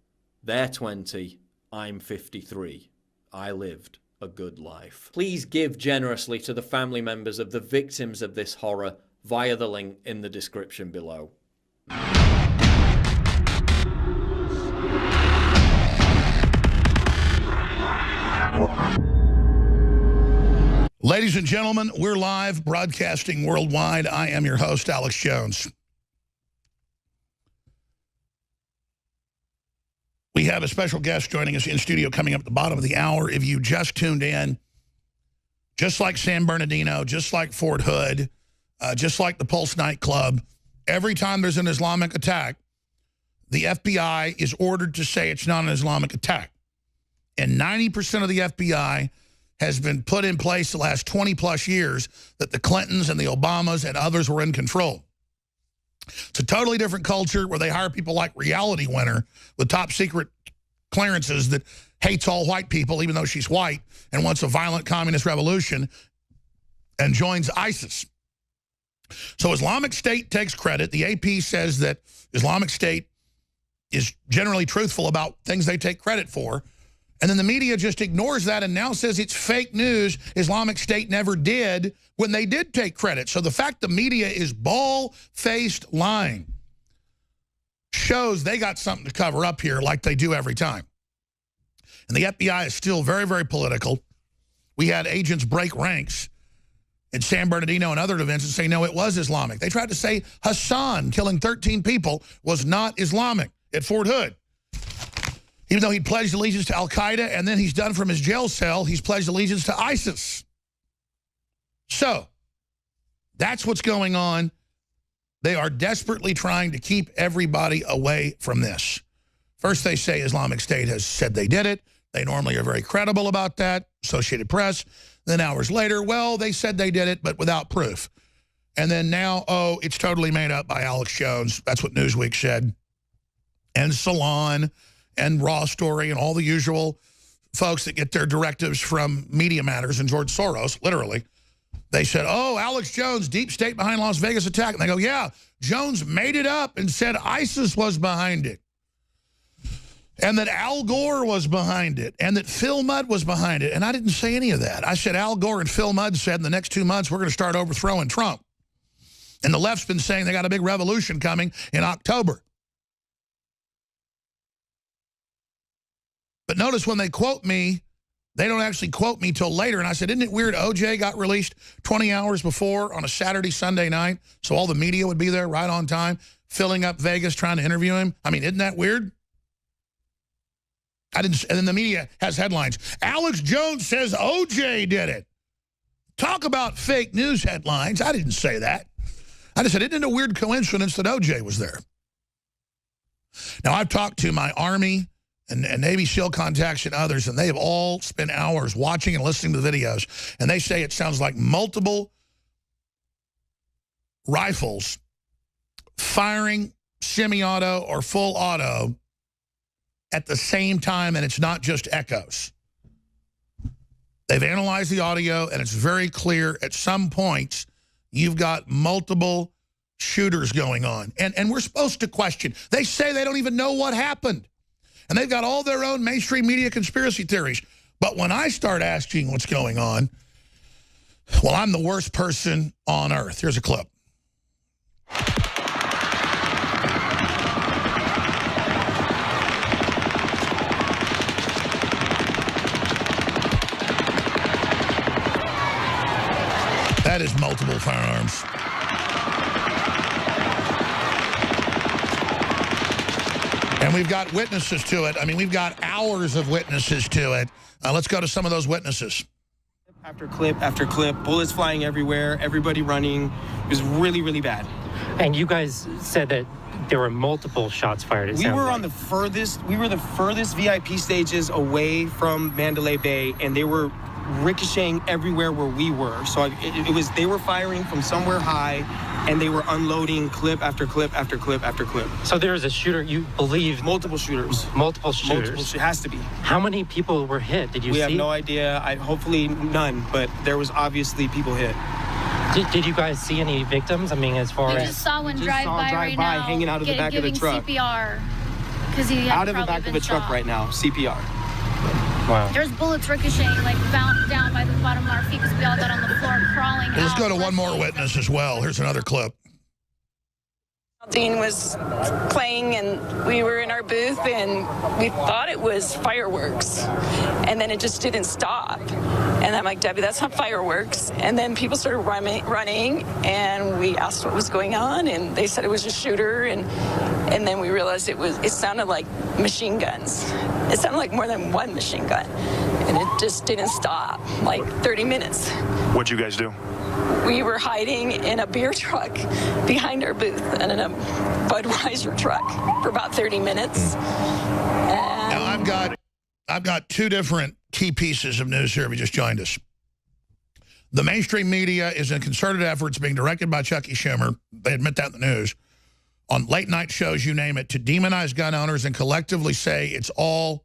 They're 20, I'm 53. I lived a good life. Please give generously to the family members of the victims of this horror via the link in the description below. Ladies and gentlemen, we're live broadcasting worldwide. I am your host, Alex Jones. We have a special guest joining us in studio coming up at the bottom of the hour. If you just tuned in, just like San Bernardino, just like Fort Hood, just like the Pulse nightclub, every time there's an Islamic attack, the FBI is ordered to say it's not an Islamic attack. And 90% of the FBI has been put in place the last 20-plus years that the Clintons and the Obamas and others were in control. It's a totally different culture where they hire people like Reality Winner with top secret clearances that hates all white people, even though she's white, and wants a violent communist revolution and joins ISIS. So Islamic State takes credit. The AP says that Islamic State is generally truthful about things they take credit for. And then the media just ignores that and now says it's fake news. Islamic State never did when they did take credit. So the fact the media is bald-faced lying shows they got something to cover up here like they do every time. And the FBI is still very, very political. We had agents break ranks in San Bernardino and other events and say, no, it was Islamic. They tried to say Hassan killing 13 people was not Islamic at Fort Hood. Even though he pledged allegiance to Al-Qaeda and then he's done from his jail cell, he's pledged allegiance to ISIS. So, that's what's going on. They are desperately trying to keep everybody away from this. First, they say Islamic State has said they did it. They normally are very credible about that, Associated Press. Then hours later, well, they said they did it, but without proof. And then now, oh, it's totally made up by Alex Jones. That's what Newsweek said. And Salon and Raw Story and all the usual folks that get their directives from Media Matters and George Soros, literally. They said, oh, Alex Jones, deep state behind Las Vegas attack. And they go, yeah, Jones made it up and said ISIS was behind it. And that Al Gore was behind it. And that Phil Mudd was behind it. And I didn't say any of that. I said Al Gore and Phil Mudd said in the next 2 months, we're going to start overthrowing Trump. And the left's been saying they got a big revolution coming in October. But notice when they quote me, they don't actually quote me till later. And I said, isn't it weird OJ got released 20 hours before on a Saturday, Sunday night? So all the media would be there right on time, filling up Vegas, trying to interview him. I mean, isn't that weird? And then the media has headlines. Alex Jones says OJ did it. Talk about fake news headlines. I didn't say that. I just said, isn't it a weird coincidence that OJ was there? Now, I've talked to my Army and Navy SEAL contacts and others, and they have all spent hours watching and listening to the videos. And they say it sounds like multiple rifles firing semi-auto or full auto at the same time, and it's not just echoes. They've analyzed the audio, and it's very clear at some points you've got multiple shooters going on. And we're supposed to question. They say they don't even know what happened. And they've got all their own mainstream media conspiracy theories. But when I start asking what's going on, well, I'm the worst person on earth. Here's a clip. That is multiple firearms. And we've got witnesses to it. I mean, we've got hours of witnesses to it. Let's go to some of those witnesses. After clip after clip, bullets flying everywhere, everybody running. It was really, really bad. And you guys said that there were multiple shots fired. We were the furthest VIP stages away from Mandalay Bay, and they were ricocheting everywhere where we were. So they were firing from somewhere high, and they were unloading clip after clip after clip after clip. So there was a shooter, you believe? Multiple shooters. Multiple shooters? It has to be. How many people were hit? Did you see? We have no idea. Hopefully none, but there was obviously people hit. Did you guys see any victims? I mean, as far as... We just saw one drive by right now, hanging out of the back of the truck. CPR. Because he out of the back of the truck right now, CPR. Wow. There's bullets ricocheting, like bounced down by the bottom of our feet because we all got on the floor crawling out. Let's go to one more witness as well. Here's another clip. Dean was playing and we were in our booth and we thought it was fireworks and then it just didn't stop. And I'm like, Debbie, that's not fireworks. And then people started running and we asked what was going on and they said it was a shooter and then we realized it sounded like machine guns. It sounded like more than one machine gun and it just didn't stop, like 30 minutes. What'd you guys do? We were hiding in a beer truck behind our booth and in a Budweiser truck for about 30 minutes. Now I've got two different key pieces of news here if you just joined us. The mainstream media is in concerted efforts being directed by Chucky Schumer, they admit that in the news, on late night shows, you name it, to demonize gun owners and collectively say it's all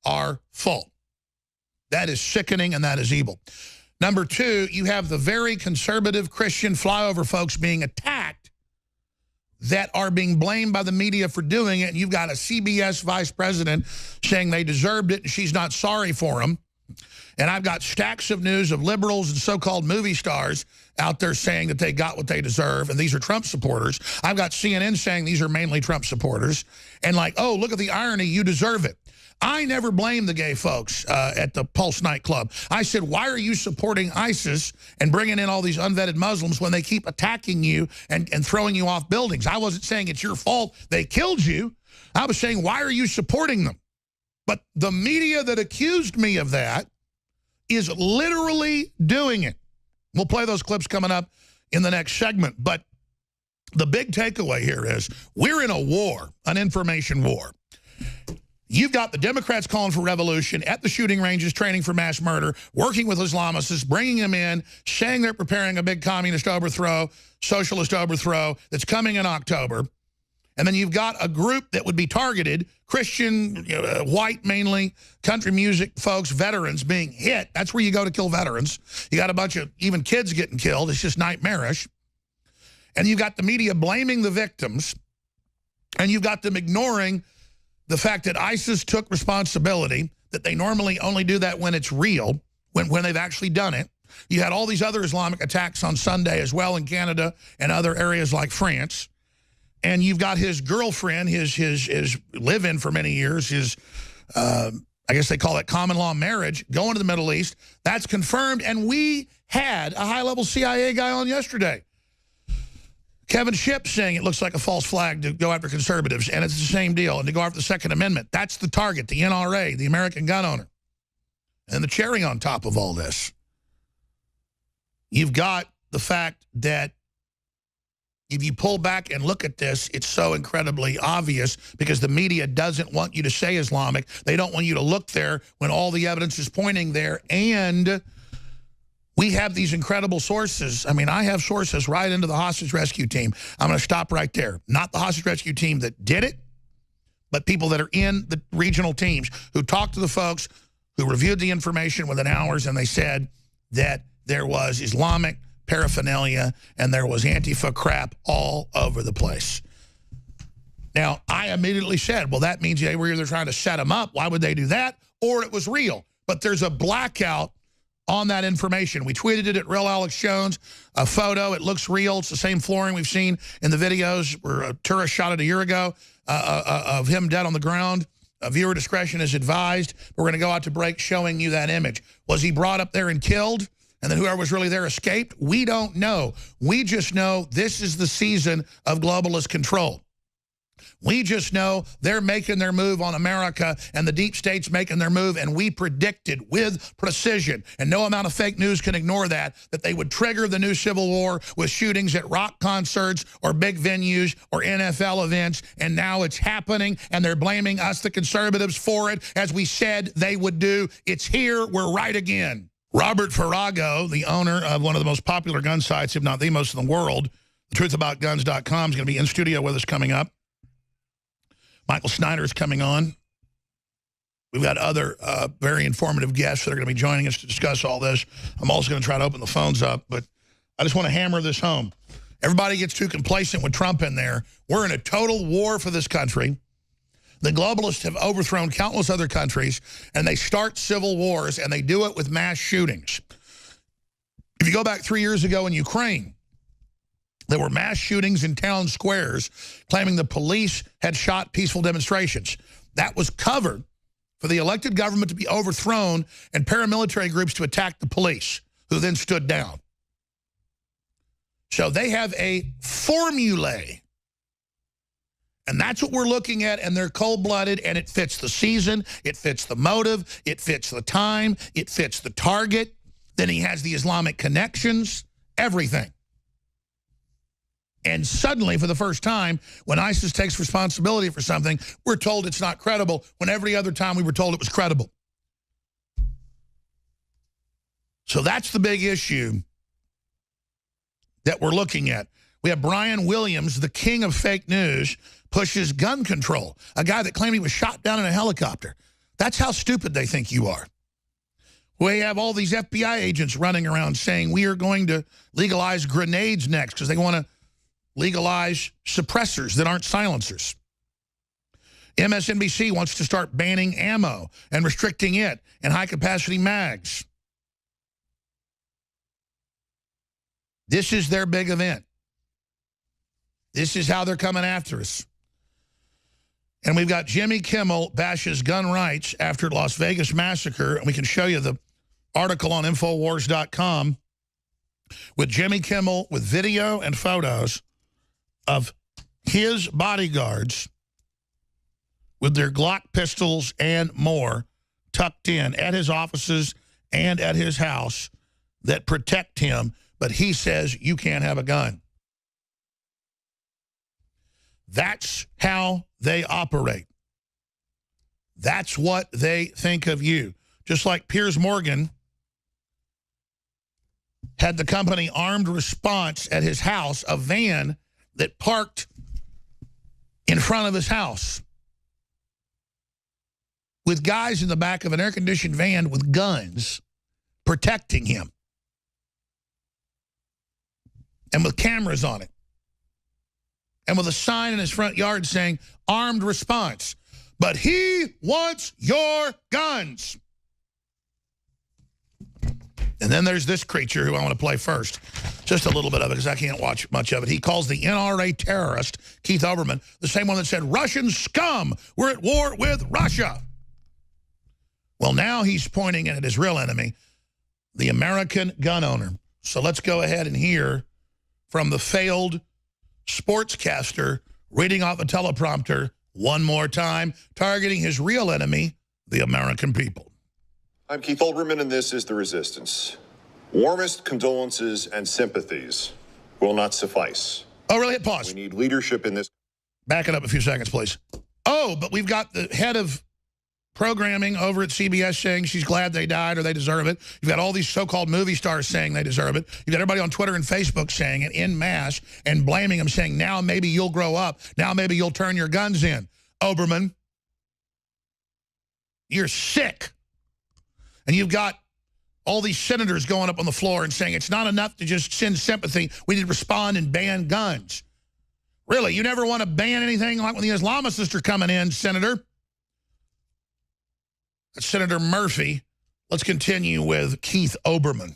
our fault. That is sickening and that is evil. Number two, you have the very conservative Christian flyover folks being attacked that are being blamed by the media for doing it. And you've got a CBS vice president saying they deserved it and she's not sorry for them. And I've got stacks of news of liberals and so-called movie stars out there saying that they got what they deserve. And these are Trump supporters. I've got CNN saying these are mainly Trump supporters. And like, oh, look at the irony. You deserve it. I never blamed the gay folks at the Pulse nightclub. I said, why are you supporting ISIS and bringing in all these unvetted Muslims when they keep attacking you and throwing you off buildings? I wasn't saying it's your fault they killed you. I was saying, why are you supporting them? But the media that accused me of that is literally doing it. We'll play those clips coming up in the next segment. But the big takeaway here is we're in a war, an information war. You've got the Democrats calling for revolution at the shooting ranges, training for mass murder, working with Islamists, bringing them in, saying they're preparing a big communist overthrow, socialist overthrow that's coming in October. And then you've got a group that would be targeted, Christian, white mainly, country music folks, veterans being hit. That's where you go to kill veterans. You got a bunch of even kids getting killed. It's just nightmarish. And you've got the media blaming the victims. And you've got them ignoring the fact that ISIS took responsibility, that they normally only do that when it's real, when they've actually done it. You had all these other Islamic attacks on Sunday as well in Canada and other areas like France. And you've got his girlfriend, his live-in for many years, his, I guess they call it common law marriage, going to the Middle East. That's confirmed. And we had a high-level CIA guy on yesterday, Kevin Shipp, saying it looks like a false flag to go after conservatives, and it's the same deal, and to go after the Second Amendment. That's the target, the NRA, the American gun owner. And the cherry on top of all this, you've got the fact that if you pull back and look at this, it's so incredibly obvious because the media doesn't want you to say Islamic. They don't want you to look there when all the evidence is pointing there, and we have these incredible sources. I mean, I have sources right into the hostage rescue team. I'm going to stop right there. Not the hostage rescue team that did it, but people that are in the regional teams who talked to the folks who reviewed the information within hours, and they said that there was Islamic paraphernalia and there was Antifa crap all over the place. Now, I immediately said, well, that means they were either trying to set them up. Why would they do that? Or it was real. But there's a blackout on that information. We tweeted it at Real Alex Jones, a photo. It looks real. It's the same flooring we've seen in the videos where a tourist shot it a year ago of him dead on the ground. Viewer discretion is advised. We're going to go out to break showing you that image. Was he brought up there and killed? And then whoever was really there escaped? We don't know. We just know this is the season of globalist control. We just know they're making their move on America and the deep state's making their move, and we predicted with precision, and no amount of fake news can ignore that they would trigger the new civil war with shootings at rock concerts or big venues or NFL events, and now it's happening, and they're blaming us, the conservatives, for it, as we said they would do. It's here. We're right again. Robert Farrago, the owner of one of the most popular gun sites, if not the most in the world, thetruthaboutguns.com, is going to be in studio with us coming up. Michael Snyder is coming on. We've got other very informative guests that are going to be joining us to discuss all this. I'm also going to try to open the phones up, but I just want to hammer this home. Everybody gets too complacent with Trump in there. We're in a total war for this country. The globalists have overthrown countless other countries, and they start civil wars, and they do it with mass shootings. If you go back 3 years ago in Ukraine, there were mass shootings in town squares claiming the police had shot peaceful demonstrations. That was covered for the elected government to be overthrown and paramilitary groups to attack the police, who then stood down. So they have a formulae. And that's what we're looking at, and they're cold-blooded, and it fits the season, it fits the motive, it fits the time, it fits the target. Then he has the Islamic connections, everything. And suddenly, for the first time, when ISIS takes responsibility for something, we're told it's not credible, when every other time we were told it was credible. So that's the big issue that we're looking at. We have Brian Williams, the king of fake news, pushes gun control, a guy that claimed he was shot down in a helicopter. That's how stupid they think you are. We have all these FBI agents running around saying we are going to legalize grenades next because they want to legalize suppressors that aren't silencers. MSNBC wants to start banning ammo and restricting it and high-capacity mags. This is their big event. This is how they're coming after us. And we've got Jimmy Kimmel bashes gun rights after Las Vegas massacre, and we can show you the article on Infowars.com with Jimmy Kimmel with video and photos of his bodyguards with their Glock pistols and more tucked in at his offices and at his house that protect him, but he says you can't have a gun. That's how they operate. That's what they think of you. Just like Piers Morgan had the company Armed Response at his house, a van that parked in front of his house with guys in the back of an air-conditioned van with guns protecting him and with cameras on it and with a sign in his front yard saying, Armed Response. But he wants your guns. And then there's this creature who I want to play first. Just a little bit of it because I can't watch much of it. He calls the NRA terrorist, Keith Olbermann, the same one that said, Russian scum, we're at war with Russia. Well, now he's pointing at his real enemy, the American gun owner. So let's go ahead and hear from the failed sportscaster reading off a teleprompter one more time, targeting his real enemy, the American people. I'm Keith Olbermann, and this is The Resistance. Warmest condolences and sympathies will not suffice. Oh, really? Hit pause. We need leadership in this. Back it up a few seconds, please. Oh, but we've got the head of programming over at CBS saying she's glad they died or they deserve it. You've got all these so-called movie stars saying they deserve it. You've got everybody on Twitter and Facebook saying it en masse and blaming them, saying, now maybe you'll grow up. Now maybe you'll turn your guns in. Olbermann, you're sick. And you've got all these senators going up on the floor and saying it's not enough to just send sympathy. We need to respond and ban guns. Really, you never want to ban anything like when the Islamicists are coming in, Senator? That's Senator Murphy. Let's continue with Keith Olbermann.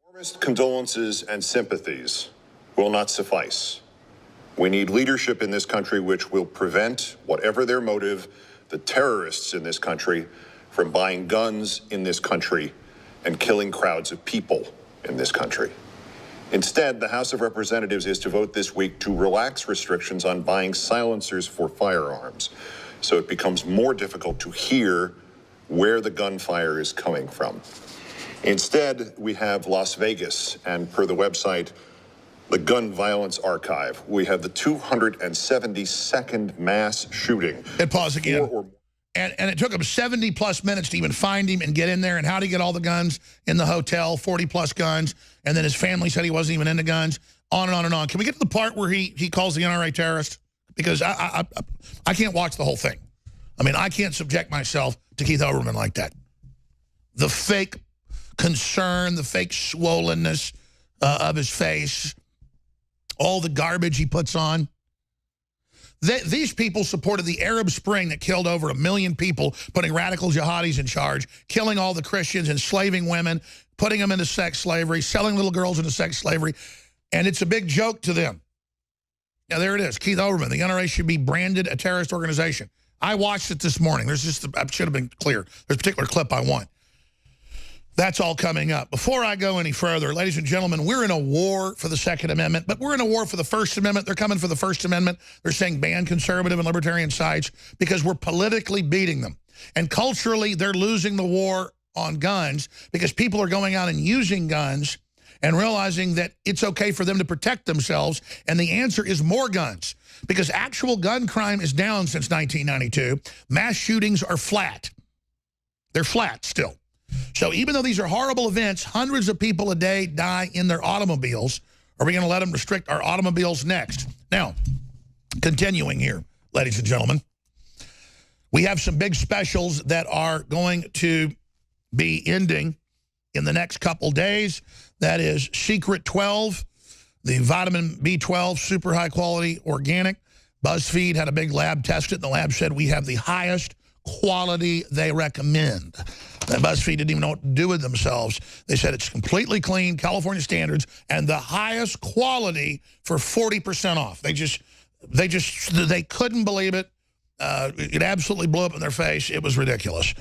Warmest condolences and sympathies will not suffice. We need leadership in this country which will prevent, whatever their motive, the terrorists in this country from buying guns in this country and killing crowds of people in this country. Instead, the House of Representatives is to vote this week to relax restrictions on buying silencers for firearms, so it becomes more difficult to hear where the gunfire is coming from. Instead, we have Las Vegas, and per the website, the Gun Violence Archive, we have the 272nd mass shooting. Hit pause again. And it took him 70-plus minutes to even find him and get in there. And how did he get all the guns in the hotel, 40-plus guns? And then his family said he wasn't even into guns. On and on and on. Can we get to the part where he calls the NRA terrorist? Because I can't watch the whole thing. I mean, I can't subject myself to Keith Olbermann like that. The fake concern, the fake swollenness of his face, all the garbage he puts on. These people supported the Arab Spring that killed over 1 million people, putting radical jihadis in charge, killing all the Christians, enslaving women, putting them into sex slavery, selling little girls into sex slavery. And it's a big joke to them. Now, there it is. Keith Olbermann, the NRA should be branded a terrorist organization. I watched it this morning. I should have been clear. There's a particular clip I want. That's all coming up. Before I go any further, ladies and gentlemen, we're in a war for the Second Amendment, but we're in a war for the First Amendment. They're coming for the First Amendment. They're saying ban conservative and libertarian sites because we're politically beating them. And culturally, they're losing the war on guns because people are going out and using guns and realizing that it's okay for them to protect themselves. And the answer is more guns because actual gun crime is down since 1992. Mass shootings are flat. They're flat still. So even though these are horrible events, hundreds of people a day die in their automobiles. Are we going to let them restrict our automobiles next? Now, continuing here, ladies and gentlemen, we have some big specials that are going to be ending in the next couple days. That is Secret 12, the vitamin B12, super high quality organic. BuzzFeed had a big lab test it, and the lab said we have the highest quality they recommend. And BuzzFeed didn't even know what to do with themselves. They said it's completely clean, California standards, and the highest quality for 40% off. They couldn't believe it. It absolutely blew up in their face. It was ridiculous.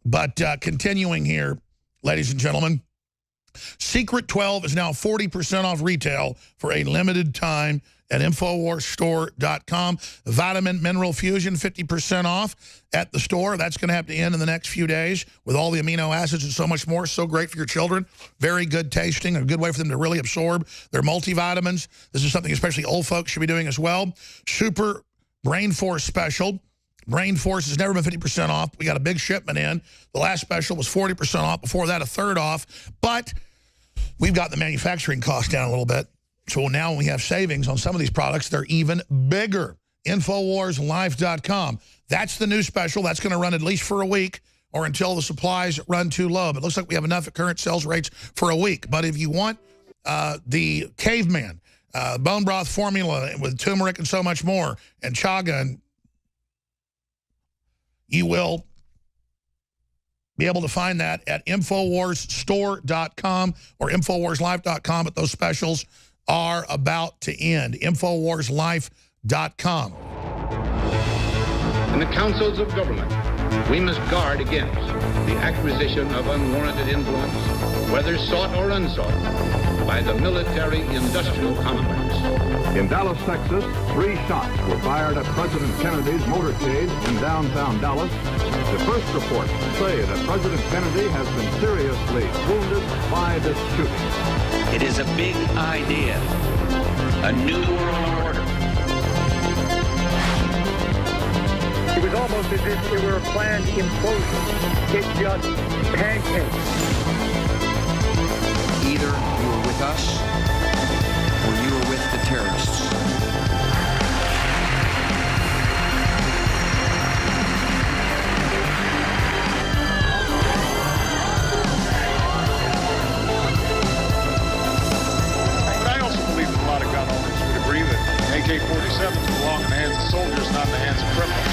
But continuing here, ladies and gentlemen, Secret 12 is now 40% off retail for a limited time at InfoWarsStore.com. Vitamin Mineral Fusion, 50% off at the store. That's going to have to end in the next few days with all the amino acids and so much more. So great for your children. Very good tasting. A good way for them to really absorb their multivitamins. This is something especially old folks should be doing as well. Super Brain Force Special. Brain Force has never been 50% off. We got a big shipment in. The last special was 40% off. Before that, a third off. But we've got the manufacturing cost down a little bit. So now when we have savings on some of these products, they're even bigger. InfoWarsLife.com. That's the new special. That's going to run at least for a week or until the supplies run too low. But it looks like we have enough at current sales rates for a week. But if you want the Caveman, bone broth formula with turmeric and so much more, and chaga, and you will be able to find that at InfoWarsStore.com or InfoWarsLife.com. But those specials are about to end. InfoWarsLife.com. In the councils of government, we must guard against the acquisition of unwarranted influence, whether sought or unsought, by the military-industrial complex. In Dallas, Texas, 3 shots were fired at President Kennedy's motorcade in downtown Dallas. The first reports say that President Kennedy has been seriously wounded by this shooting. It is a big idea, a new world order. It was almost as if it were a planned implosion. It just pancaked. Either you were with us or you were with the terrorists. AK-47s belong in the hands of soldiers, not in the hands of criminals.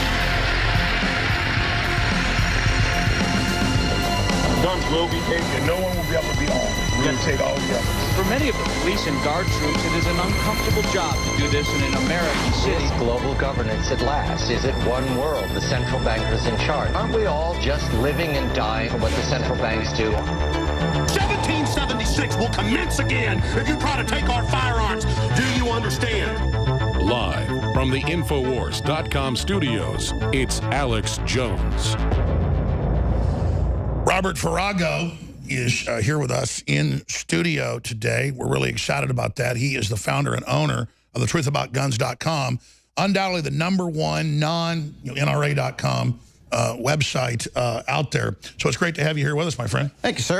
Guns will be taken. No one will be able to be armed. We're going to take all the evidence. For many of the police and guard troops, it is an uncomfortable job to do this in an American city. Is global governance at last? Is it one world? The central bankers in charge? Aren't we all just living and dying for what the central banks do? 1776 will commence again if you try to take our firearms. Do you understand? Live from the Infowars.com studios, it's Alex Jones. Robert Farago is here with us in studio today. We're really excited about that. He is the founder and owner of thetruthaboutguns.com, undoubtedly the #1 non-NRA.com website out there. So it's great to have you here with us, my friend. Thank you, sir.